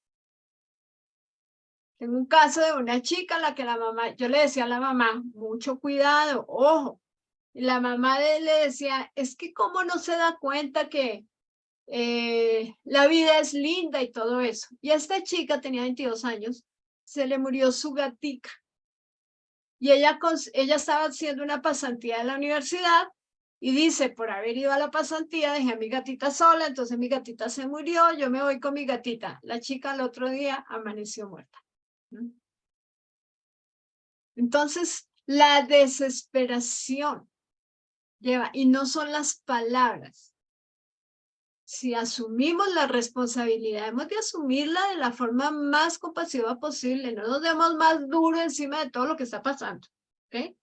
Speaker 1: Tengo un caso de una chica a la que la mamá, yo le decía a la mamá, mucho cuidado, ojo. Y la mamá le decía, es que cómo no se da cuenta que la vida es linda y todo eso. Y esta chica tenía 22 años, se le murió su gatica. Y ella estaba haciendo una pasantía en la universidad Y dice, por haber ido a la pasantía, dejé a mi gatita sola, entonces mi gatita se murió, yo me voy con mi gatita. La chica al otro día amaneció muerta. Entonces, la desesperación lleva, y no son las palabras. Si asumimos la responsabilidad, hemos de asumirla de la forma más compasiva posible, no nos demos más duro encima de todo lo que está pasando, ¿ok?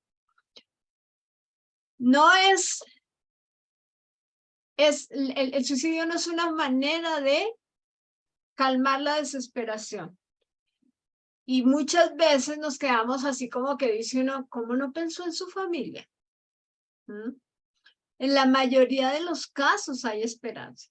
Speaker 1: No es el suicidio no es una manera de calmar la desesperación. Y muchas veces nos quedamos así como que dice uno, ¿cómo no pensó en su familia? ¿Mm? En la mayoría de los casos hay esperanza.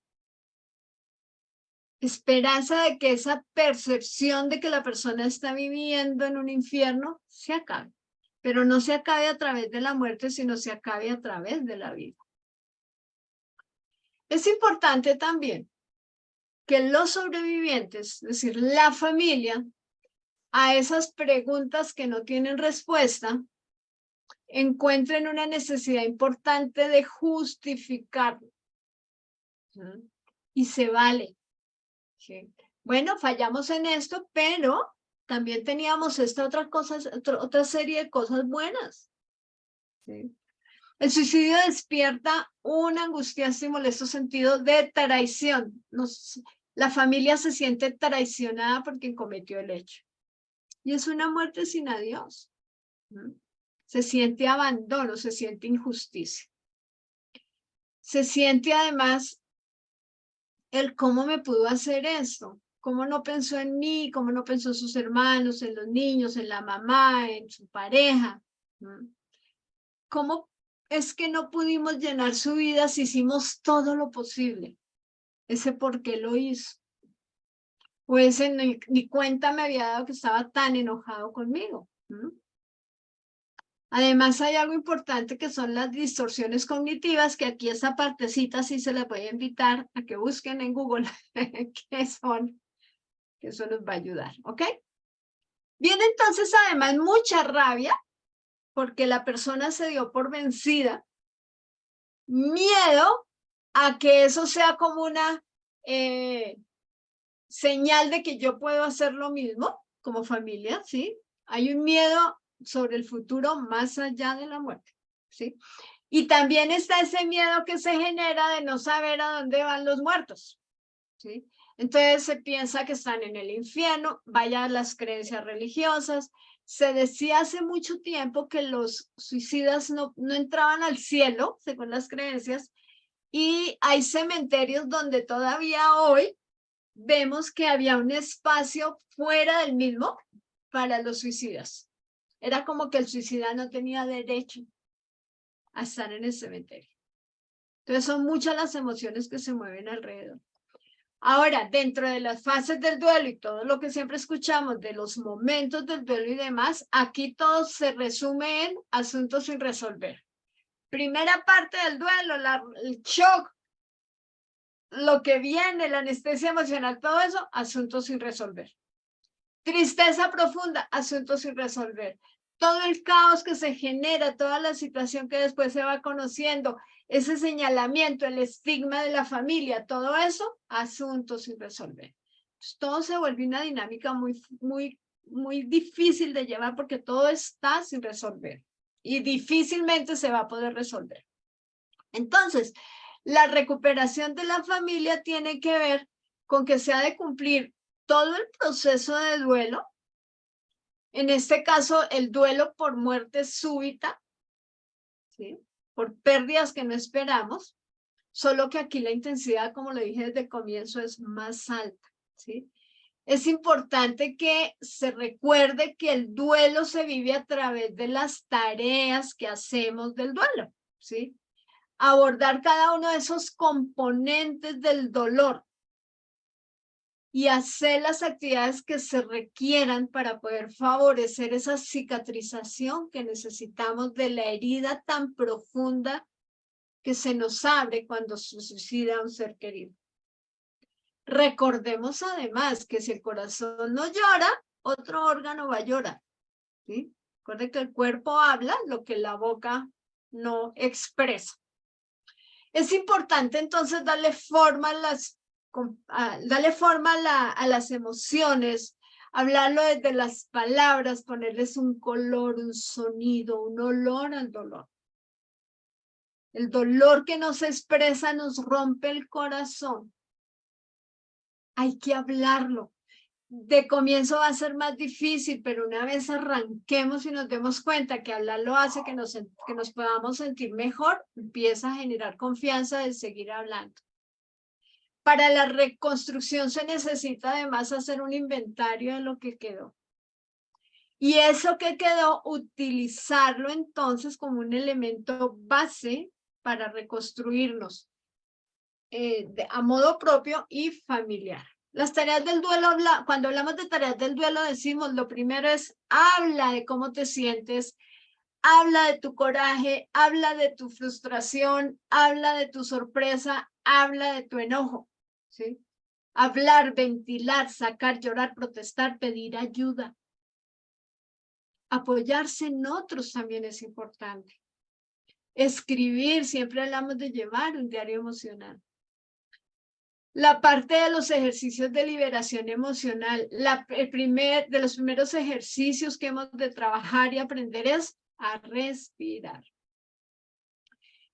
Speaker 1: Esperanza de que esa percepción de que la persona está viviendo en un infierno se acabe. Pero no se acabe a través de la muerte, sino se acabe a través de la vida. Es importante también que los sobrevivientes, es decir, la familia, a esas preguntas que no tienen respuesta, encuentren una necesidad importante de justificar. Y se vale. ¿Sí? Bueno, fallamos en esto, pero también teníamos esta otra serie de cosas buenas. ¿Sí? El suicidio despierta un angustioso y molesto sentido de traición. La familia se siente traicionada porque cometió el hecho. Y es una muerte sin adiós. Se siente abandono, se siente injusticia. Se siente además el cómo me pudo hacer esto, cómo no pensó en mí, cómo no pensó en sus hermanos, en los niños, en la mamá, en su pareja. ¿Cómo es que no pudimos llenar su vida si hicimos todo lo posible? Ese por qué lo hizo. Pues ni cuenta me había dado que estaba tan enojado conmigo. Además hay algo importante que son las distorsiones cognitivas, que aquí esa partecita sí se la voy a invitar a que busquen en Google qué son, que eso nos va a ayudar, ¿ok? Viene entonces además mucha rabia porque la persona se dio por vencida, miedo a que eso sea como una señal de que yo puedo hacer lo mismo como familia, ¿sí? Hay un miedo sobre el futuro más allá de la muerte, ¿sí? Y también está ese miedo que se genera de no saber a dónde van los muertos, ¿sí? Entonces se piensa que están en el infierno, vaya las creencias religiosas. Se decía hace mucho tiempo que los suicidas no entraban al cielo, según las creencias, y hay cementerios donde todavía hoy vemos que había un espacio fuera del mismo para los suicidas. Era como que el suicida no tenía derecho a estar en el cementerio. Entonces son muchas las emociones que se mueven alrededor. Ahora, dentro de las fases del duelo y todo lo que siempre escuchamos de los momentos del duelo y demás, aquí todo se resume en asuntos sin resolver. Primera parte del duelo, el shock, lo que viene, la anestesia emocional, todo eso, asuntos sin resolver. Tristeza profunda, asuntos sin resolver. Todo el caos que se genera, toda la situación que después se va conociendo, ese señalamiento, el estigma de la familia, todo eso, asuntos sin resolver. Entonces, todo se vuelve una dinámica muy difícil de llevar porque todo está sin resolver y difícilmente se va a poder resolver. Entonces, la recuperación de la familia tiene que ver con que se ha de cumplir todo el proceso de duelo. En este caso, el duelo por muerte súbita, ¿sí? Por pérdidas que no esperamos, solo que aquí la intensidad, como lo dije desde el comienzo, es más alta, ¿sí? Es importante que se recuerde que el duelo se vive a través de las tareas que hacemos del duelo, ¿sí? Abordar cada uno de esos componentes del dolor y hacer las actividades que se requieran para poder favorecer esa cicatrización que necesitamos de la herida tan profunda que se nos abre cuando se suicida un ser querido. Recordemos además que si el corazón no llora, otro órgano va a llorar, ¿sí? Recuerde que el cuerpo habla lo que la boca no expresa. Es importante entonces darle forma a las emociones, hablarlo desde las palabras, ponerles un color, un sonido, un olor al dolor. El dolor que nos expresa nos rompe el corazón. Hay que hablarlo. De comienzo va a ser más difícil, pero una vez arranquemos y nos demos cuenta que hablarlo hace que nos podamos sentir mejor, empieza a generar confianza de seguir hablando. Para la reconstrucción se necesita además hacer un inventario de lo que quedó. Y eso que quedó, utilizarlo entonces como un elemento base para reconstruirnos a modo propio y familiar. Las tareas del duelo, cuando hablamos de tareas del duelo decimos, lo primero es, habla de cómo te sientes, habla de tu coraje, habla de tu frustración, habla de tu sorpresa, habla de tu enojo, ¿sí? Hablar, ventilar, sacar, llorar, protestar, pedir ayuda. Apoyarse en otros también es importante. Escribir, siempre hablamos de llevar un diario emocional. La parte de los ejercicios de liberación emocional, de los primeros ejercicios que hemos de trabajar y aprender es a respirar.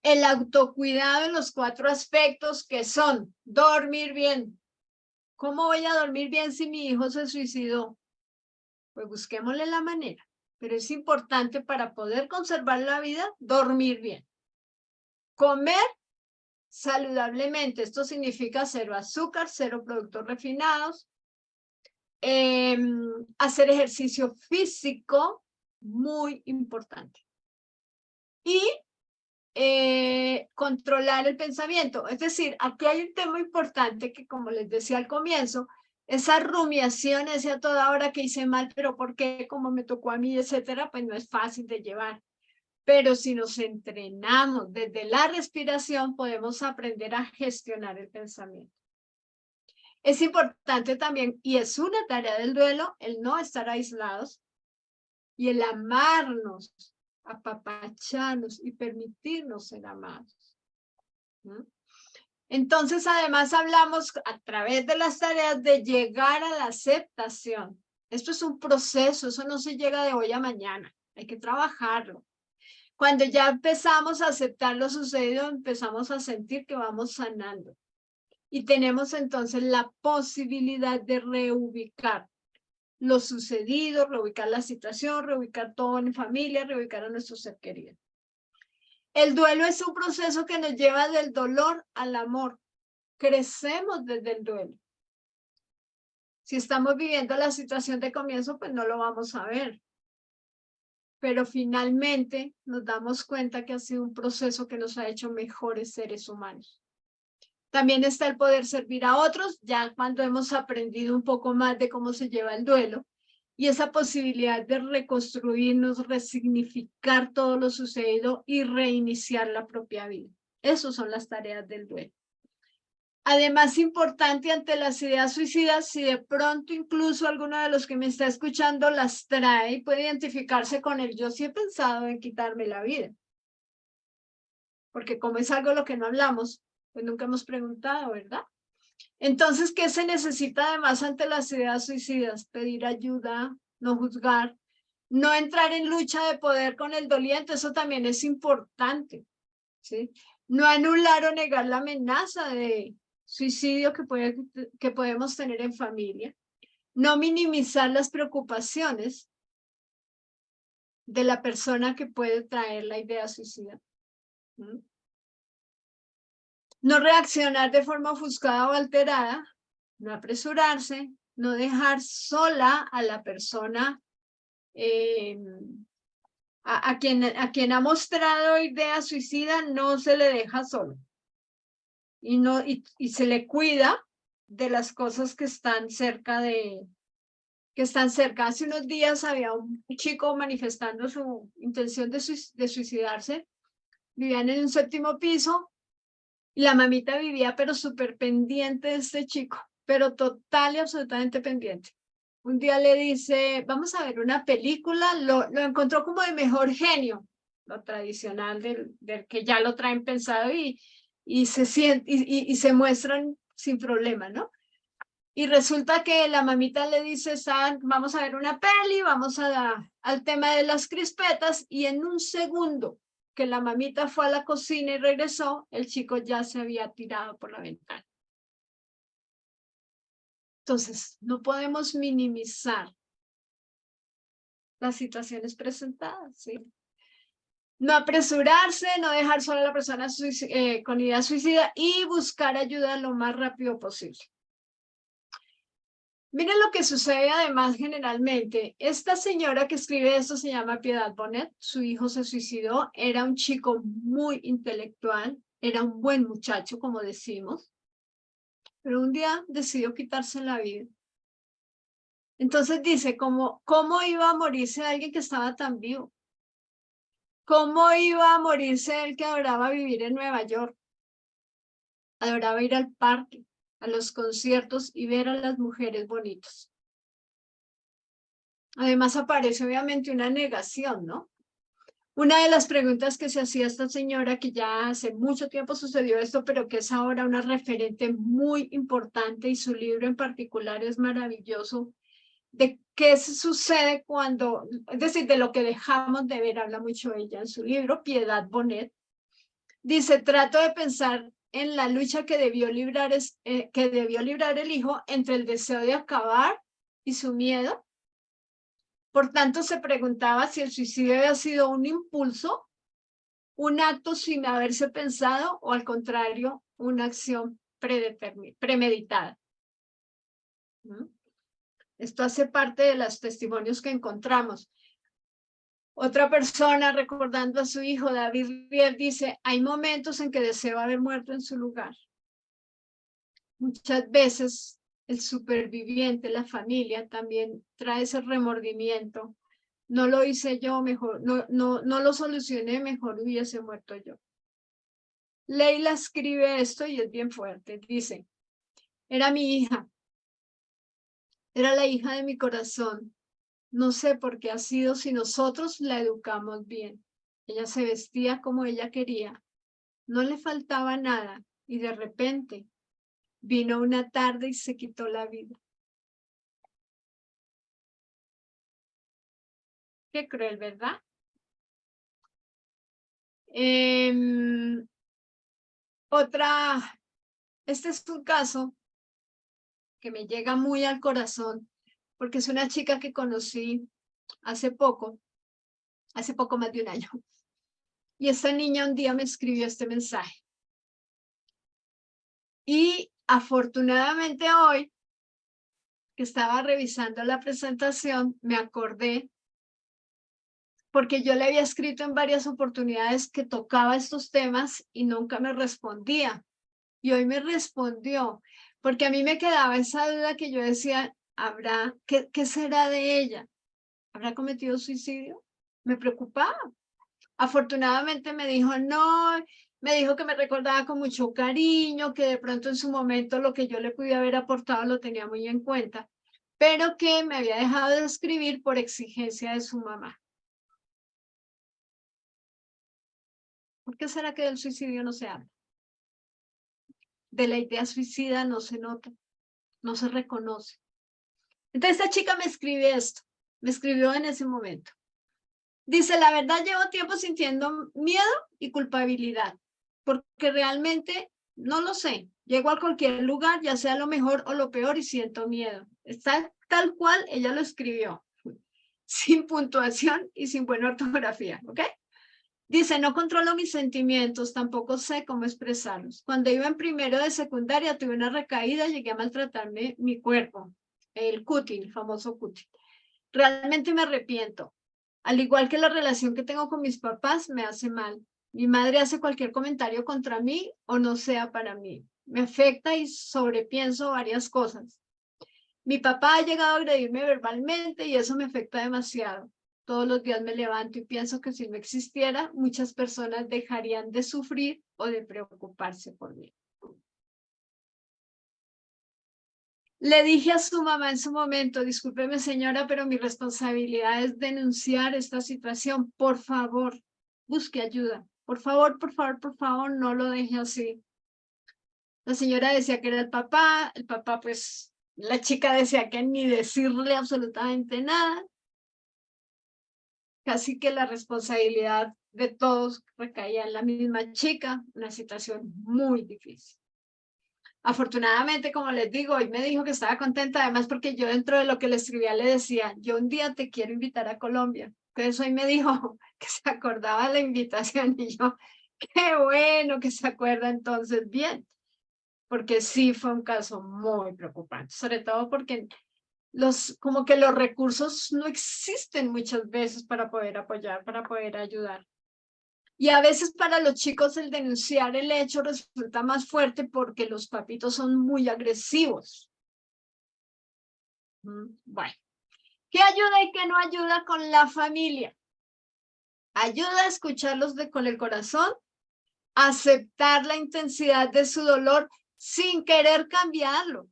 Speaker 1: El autocuidado en los 4 aspectos que son dormir bien. ¿Cómo voy a dormir bien si mi hijo se suicidó? Pues busquémosle la manera, pero es importante para poder conservar la vida, dormir bien. Comer saludablemente, esto significa 0 azúcar, 0 productos refinados. Hacer ejercicio físico, muy importante. Y controlar el pensamiento. Es decir, aquí hay un tema importante que, como les decía al comienzo, esa rumiación, ese a toda hora que hice mal, pero ¿por qué? ¿Cómo me tocó a mí? Etcétera, pues no es fácil de llevar. Pero si nos entrenamos desde la respiración, podemos aprender a gestionar el pensamiento. Es importante también, y es una tarea del duelo, el no estar aislados y el amarnos, apapacharnos y permitirnos ser amados. ¿No? Entonces, además hablamos a través de las tareas de llegar a la aceptación. Esto es un proceso, eso no se llega de hoy a mañana, hay que trabajarlo. Cuando ya empezamos a aceptar lo sucedido, empezamos a sentir que vamos sanando. Y tenemos entonces la posibilidad de reubicar lo sucedido, reubicar la situación, reubicar todo en familia, reubicar a nuestro ser querido. El duelo es un proceso que nos lleva del dolor al amor. Crecemos desde el duelo. Si estamos viviendo la situación de comienzo, pues no lo vamos a ver. Pero finalmente nos damos cuenta que ha sido un proceso que nos ha hecho mejores seres humanos. También está el poder servir a otros, ya cuando hemos aprendido un poco más de cómo se lleva el duelo, y esa posibilidad de reconstruirnos, resignificar todo lo sucedido y reiniciar la propia vida. Esas son las tareas del duelo. Además, importante ante las ideas suicidas, si de pronto incluso alguno de los que me está escuchando las trae y puede identificarse con él, yo sí he pensado en quitarme la vida. Porque como es algo lo que no hablamos, pues nunca hemos preguntado, ¿verdad? Entonces, ¿qué se necesita además ante las ideas suicidas? Pedir ayuda, no juzgar, no entrar en lucha de poder con el doliente, eso también es importante, ¿sí? No anular o negar la amenaza de suicidio que podemos tener en familia, no minimizar las preocupaciones de la persona que puede traer la idea suicida. No reaccionar de forma ofuscada o alterada, no apresurarse, no dejar sola a la persona a quien ha mostrado idea suicida, no se le deja solo. Y se le cuida de las cosas que están cerca. Hace unos días había un chico manifestando su intención de suicidarse. Vivían en un 7º piso y la mamita vivía pero súper pendiente de este chico, pero total y absolutamente pendiente. Un día le dice, vamos a ver una película, lo encontró como de mejor genio, lo tradicional del que ya lo traen pensado y y se muestran sin problema, ¿no? Y resulta que la mamita le dice, vamos a ver una peli, vamos al tema de las crispetas, y en un segundo que la mamita fue a la cocina y regresó, el chico ya se había tirado por la ventana. Entonces, no podemos minimizar las situaciones presentadas, ¿sí? No apresurarse, no dejar sola a la persona con idea suicida y buscar ayuda lo más rápido posible. Miren lo que sucede además generalmente. Esta señora que escribe esto se llama Piedad Bonet. Su hijo se suicidó. Era un chico muy intelectual. Era un buen muchacho, como decimos. Pero un día decidió quitarse la vida. Entonces dice, ¿cómo iba a morirse alguien que estaba tan vivo? ¿Cómo iba a morirse el que adoraba vivir en Nueva York? Adoraba ir al parque, a los conciertos y ver a las mujeres bonitas. Además aparece obviamente una negación, ¿no? Una de las preguntas que se hacía esta señora, que ya hace mucho tiempo sucedió esto, pero que es ahora una referente muy importante, y su libro en particular es maravilloso, de qué sucede cuando, es decir, de lo que dejamos de ver, habla mucho ella en su libro, Piedad Bonet. Dice, trato de pensar en la lucha que debió librar el hijo entre el deseo de acabar y su miedo. Por tanto, se preguntaba si el suicidio había sido un impulso, un acto sin haberse pensado, o al contrario, una acción premeditada. Esto hace parte de los testimonios que encontramos. Otra persona, recordando a su hijo, David Riel, dice, hay momentos en que deseo haber muerto en su lugar. Muchas veces el superviviente, la familia, también trae ese remordimiento. No lo hice yo, mejor, no lo solucioné, mejor hubiese muerto yo. Leila escribe esto y es bien fuerte. Dice, era mi hija, era la hija de mi corazón. No sé por qué ha sido si nosotros la educamos bien. Ella se vestía como ella quería. No le faltaba nada y de repente vino una tarde y se quitó la vida. Qué cruel, ¿verdad? Este es un caso que me llega muy al corazón, porque es una chica que conocí hace poco más de un año. Y esta niña un día me escribió este mensaje. Y afortunadamente hoy, que estaba revisando la presentación, me acordé, porque yo le había escrito en varias oportunidades que tocaba estos temas y nunca me respondía. Y hoy me respondió, porque a mí me quedaba esa duda que yo decía, ¿qué será de ella? ¿Habrá cometido suicidio? Me preocupaba. Afortunadamente me dijo, no, me dijo que me recordaba con mucho cariño, que de pronto en su momento lo que yo le pude haber aportado lo tenía muy en cuenta, pero que me había dejado de escribir por exigencia de su mamá. ¿Por qué será que del suicidio no se habla? De la idea suicida no se nota, no se reconoce. Entonces esta chica me escribe esto, me escribió en ese momento. Dice, la verdad llevo tiempo sintiendo miedo y culpabilidad, porque realmente no lo sé. Llego a cualquier lugar, ya sea lo mejor o lo peor, y siento miedo. Está tal cual ella lo escribió, sin puntuación y sin buena ortografía, ¿ok? Dice, no controlo mis sentimientos, tampoco sé cómo expresarlos. Cuando iba en primero de secundaria tuve una recaída, llegué a maltratarme mi cuerpo, el cutting, el famoso cutting. Realmente me arrepiento. Al igual que la relación que tengo con mis papás me hace mal. Mi madre hace cualquier comentario contra mí o no sea para mí. Me afecta y sobrepienso varias cosas. Mi papá ha llegado a agredirme verbalmente y eso me afecta demasiado. Todos los días me levanto y pienso que si no existiera, muchas personas dejarían de sufrir o de preocuparse por mí. Le dije a su mamá en su momento, discúlpeme señora, pero mi responsabilidad es denunciar esta situación. Por favor, busque ayuda. Por favor, no lo deje así. La señora decía que era el papá pues la chica decía que ni decirle absolutamente nada. Casi que la responsabilidad de todos recaía en la misma chica, una situación muy difícil. Afortunadamente, como les digo, hoy me dijo que estaba contenta, además porque yo dentro de lo que le escribía le decía, yo un día te quiero invitar a Colombia. Entonces hoy me dijo que se acordaba de la invitación y yo, qué bueno que se acuerda entonces bien, porque sí fue un caso muy preocupante, sobre todo porque como que los recursos no existen muchas veces para poder apoyar, para poder ayudar. Y a veces para los chicos el denunciar el hecho resulta más fuerte porque los papitos son muy agresivos. Bueno, ¿qué ayuda y qué no ayuda con la familia? Ayuda a escucharlos con el corazón, aceptar la intensidad de su dolor sin querer cambiarlo,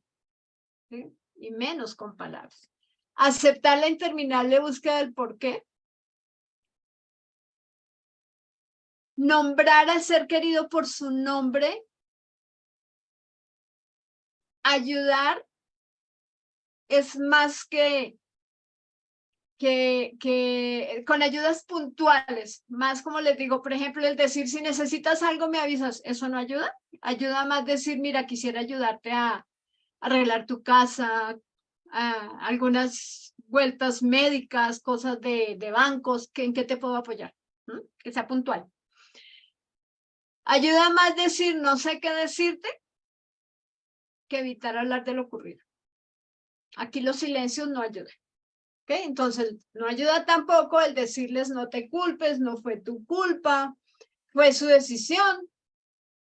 Speaker 1: ¿sí? Y menos con palabras. Aceptar la interminable búsqueda del porqué. Nombrar al ser querido por su nombre. Ayudar es más que con ayudas puntuales, más como les digo, por ejemplo, el decir si necesitas algo me avisas, ¿eso no ayuda? Ayuda más decir, mira, quisiera ayudarte a arreglar tu casa, a algunas vueltas médicas, cosas de bancos, ¿en qué te puedo apoyar? ¿Mm? Que sea puntual. Ayuda más decir, no sé qué decirte, que evitar hablar de lo ocurrido. Aquí los silencios no ayudan. ¿Okay? Entonces, no ayuda tampoco el decirles no te culpes, no fue tu culpa, fue su decisión.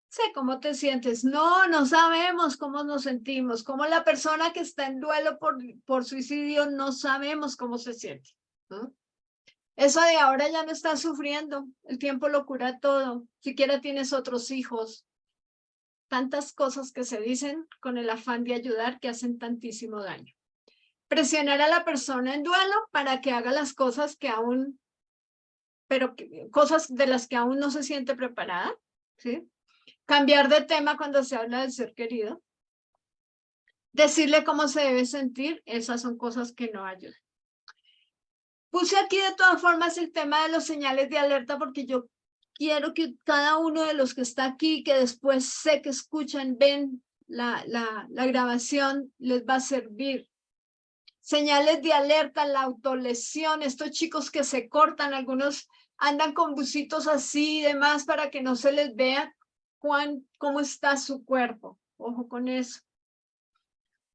Speaker 1: Sé cómo te sientes. No, no sabemos cómo nos sentimos. Como la persona que está en duelo por suicidio, no sabemos cómo se siente. ¿No? Eso de ahora ya no estás sufriendo. El tiempo lo cura todo. Siquiera tienes otros hijos. Tantas cosas que se dicen con el afán de ayudar que hacen tantísimo daño. Presionar a la persona en duelo para que haga las cosas que aún, pero cosas de las que aún no se siente preparada, ¿sí? Cambiar de tema cuando se habla del ser querido. Decirle cómo se debe sentir, esas son cosas que no ayudan. Puse aquí de todas formas el tema de los señales de alerta porque yo quiero que cada uno de los que está aquí, que después sé que escuchan, ven la grabación, les va a servir. Señales de alerta, la autolesión, estos chicos que se cortan, algunos andan con busitos así y demás para que no se les vea cómo está su cuerpo. Ojo con eso.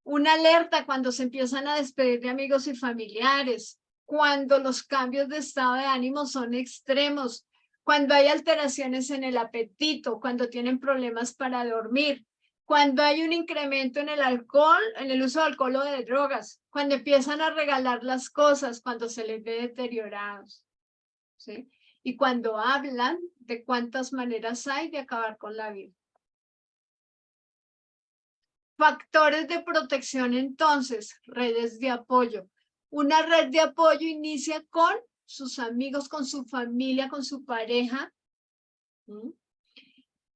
Speaker 1: Una alerta cuando se empiezan a despedir de amigos y familiares, cuando los cambios de estado de ánimo son extremos, cuando hay alteraciones en el apetito, cuando tienen problemas para dormir, cuando hay un incremento en el alcohol, en el uso de alcohol o de drogas, cuando empiezan a regalar las cosas, cuando se les ve deteriorados, ¿sí? Y cuando hablan de cuántas maneras hay de acabar con la vida. Factores de protección, entonces, redes de apoyo. Una red de apoyo inicia con sus amigos, con su familia, con su pareja.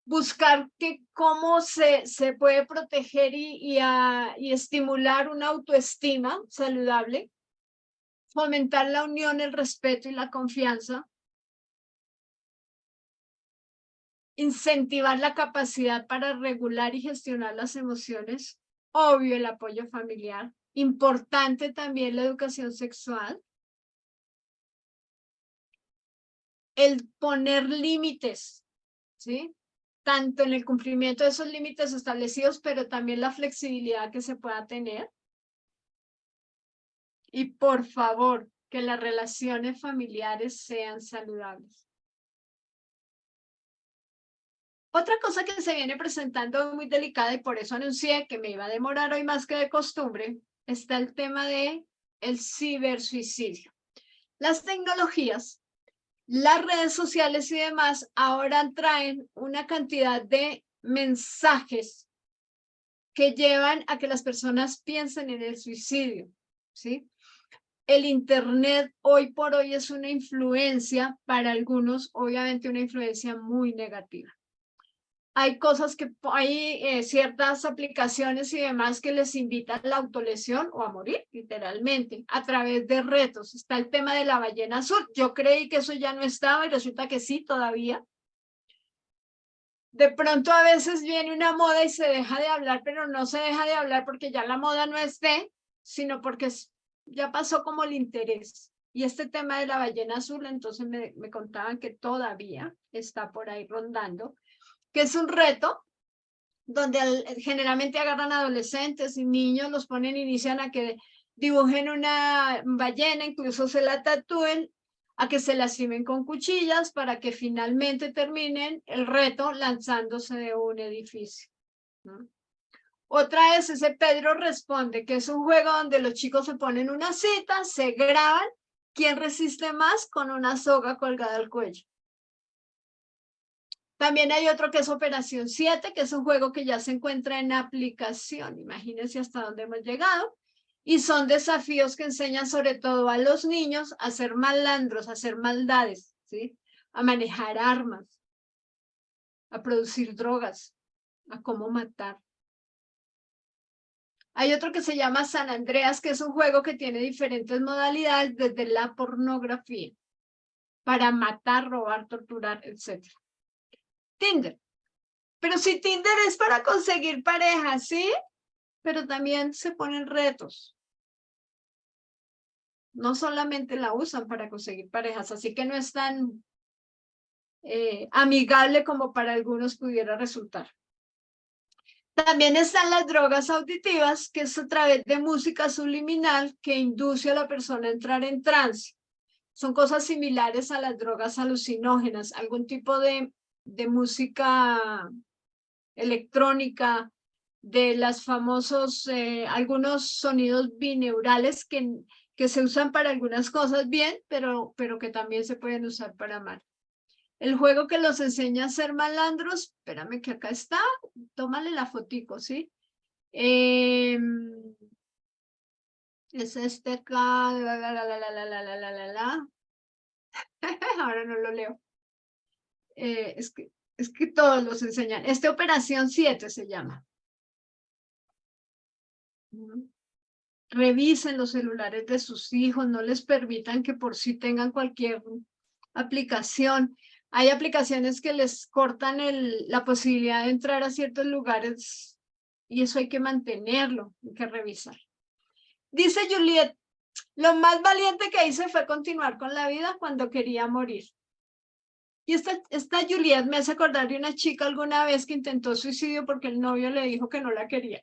Speaker 1: Buscar cómo se puede proteger y estimular una autoestima saludable. Fomentar la unión, el respeto y la confianza. Incentivar la capacidad para regular y gestionar las emociones. Obvio, el apoyo familiar. Importante también la educación sexual. El poner límites, ¿sí? Tanto en el cumplimiento de esos límites establecidos, pero también la flexibilidad que se pueda tener. Y por favor, que las relaciones familiares sean saludables. Otra cosa que se viene presentando muy delicada y por eso anuncié que me iba a demorar hoy más que de costumbre, está el tema de el cibersuicidio. Las tecnologías, las redes sociales y demás ahora traen una cantidad de mensajes que llevan a que las personas piensen en el suicidio, ¿sí? El Internet hoy por hoy es una influencia para algunos, obviamente una influencia muy negativa. hay cosas que hay ciertas aplicaciones y demás que les invitan a la autolesión o a morir, literalmente, a través de retos. Está el tema de la ballena azul. Yo creí que eso ya no estaba y resulta que sí, todavía. De pronto a veces viene una moda y se deja de hablar, pero no se deja de hablar porque ya la moda no es sino porque ya pasó como el interés. Y este tema de la ballena azul, entonces me contaban que todavía está por ahí rondando, que es un reto donde generalmente agarran adolescentes y niños, los ponen, inician a que dibujen una ballena, incluso se la tatúen, a que se lastimen con cuchillas para que finalmente terminen el reto lanzándose de un edificio, ¿no? Otra es ese Pedro Responde, que es un juego donde los chicos se ponen una cita, se graban, ¿quién resiste más? Con una soga colgada al cuello. También hay otro que es Operación 7, que es un juego que ya se encuentra en aplicación. Imagínense hasta dónde hemos llegado. Y son desafíos que enseñan sobre todo a los niños a ser malandros, a hacer maldades, ¿sí? A manejar armas, a producir drogas, a cómo matar. Hay otro que se llama San Andreas, que es un juego que tiene diferentes modalidades, desde la pornografía, para matar, robar, torturar, etc. Tinder. Pero si Tinder es para conseguir pareja, ¿sí? Pero también se ponen retos. No solamente la usan para conseguir parejas, así que no es tan amigable como para algunos pudiera resultar. También están las drogas auditivas, que es a través de música subliminal que induce a la persona a entrar en trance. Son cosas similares a las drogas alucinógenas, algún tipo de música electrónica, de las famosos, algunos sonidos bineurales que se usan para algunas cosas bien, pero que también se pueden usar para mal. El juego que los enseña a ser malandros, espérame que acá está, tómale la fotico, ¿sí? Es este acá, ahora no lo leo. Es que todos los enseñan. Operación 7 se llama. Revisen los celulares de sus hijos, no les permitan que por sí tengan cualquier aplicación. Hay aplicaciones que les cortan la posibilidad de entrar a ciertos lugares y eso hay que mantenerlo, hay que revisar. Dice Juliet, lo más valiente que hice fue continuar con la vida cuando quería morir. Y esta Juliet me hace acordar de una chica alguna vez que intentó suicidio porque el novio le dijo que no la quería.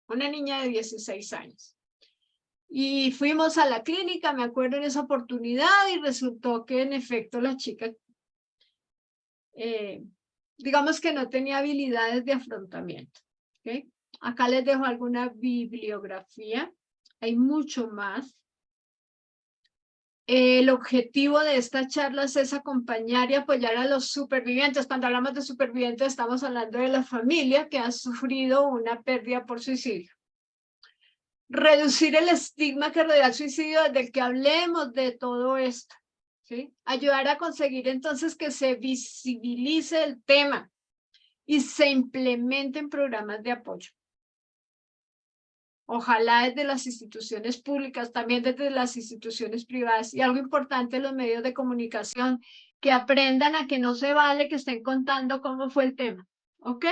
Speaker 1: Una niña de 16 años. Y fuimos a la clínica, me acuerdo en esa oportunidad, y resultó que en efecto la chica, digamos que no tenía habilidades de afrontamiento. ¿Okay? Acá les dejo alguna bibliografía, hay mucho más. El objetivo de esta charla es acompañar y apoyar a los supervivientes. Cuando hablamos de supervivientes estamos hablando de la familia que ha sufrido una pérdida por suicidio. Reducir el estigma que rodea el suicidio desde el que hablemos de todo esto, ¿sí? Ayudar a conseguir entonces que se visibilice el tema y se implementen programas de apoyo. Ojalá desde las instituciones públicas, también desde las instituciones privadas y algo importante, los medios de comunicación, que aprendan a que no se vale que estén contando cómo fue el tema, ¿ok?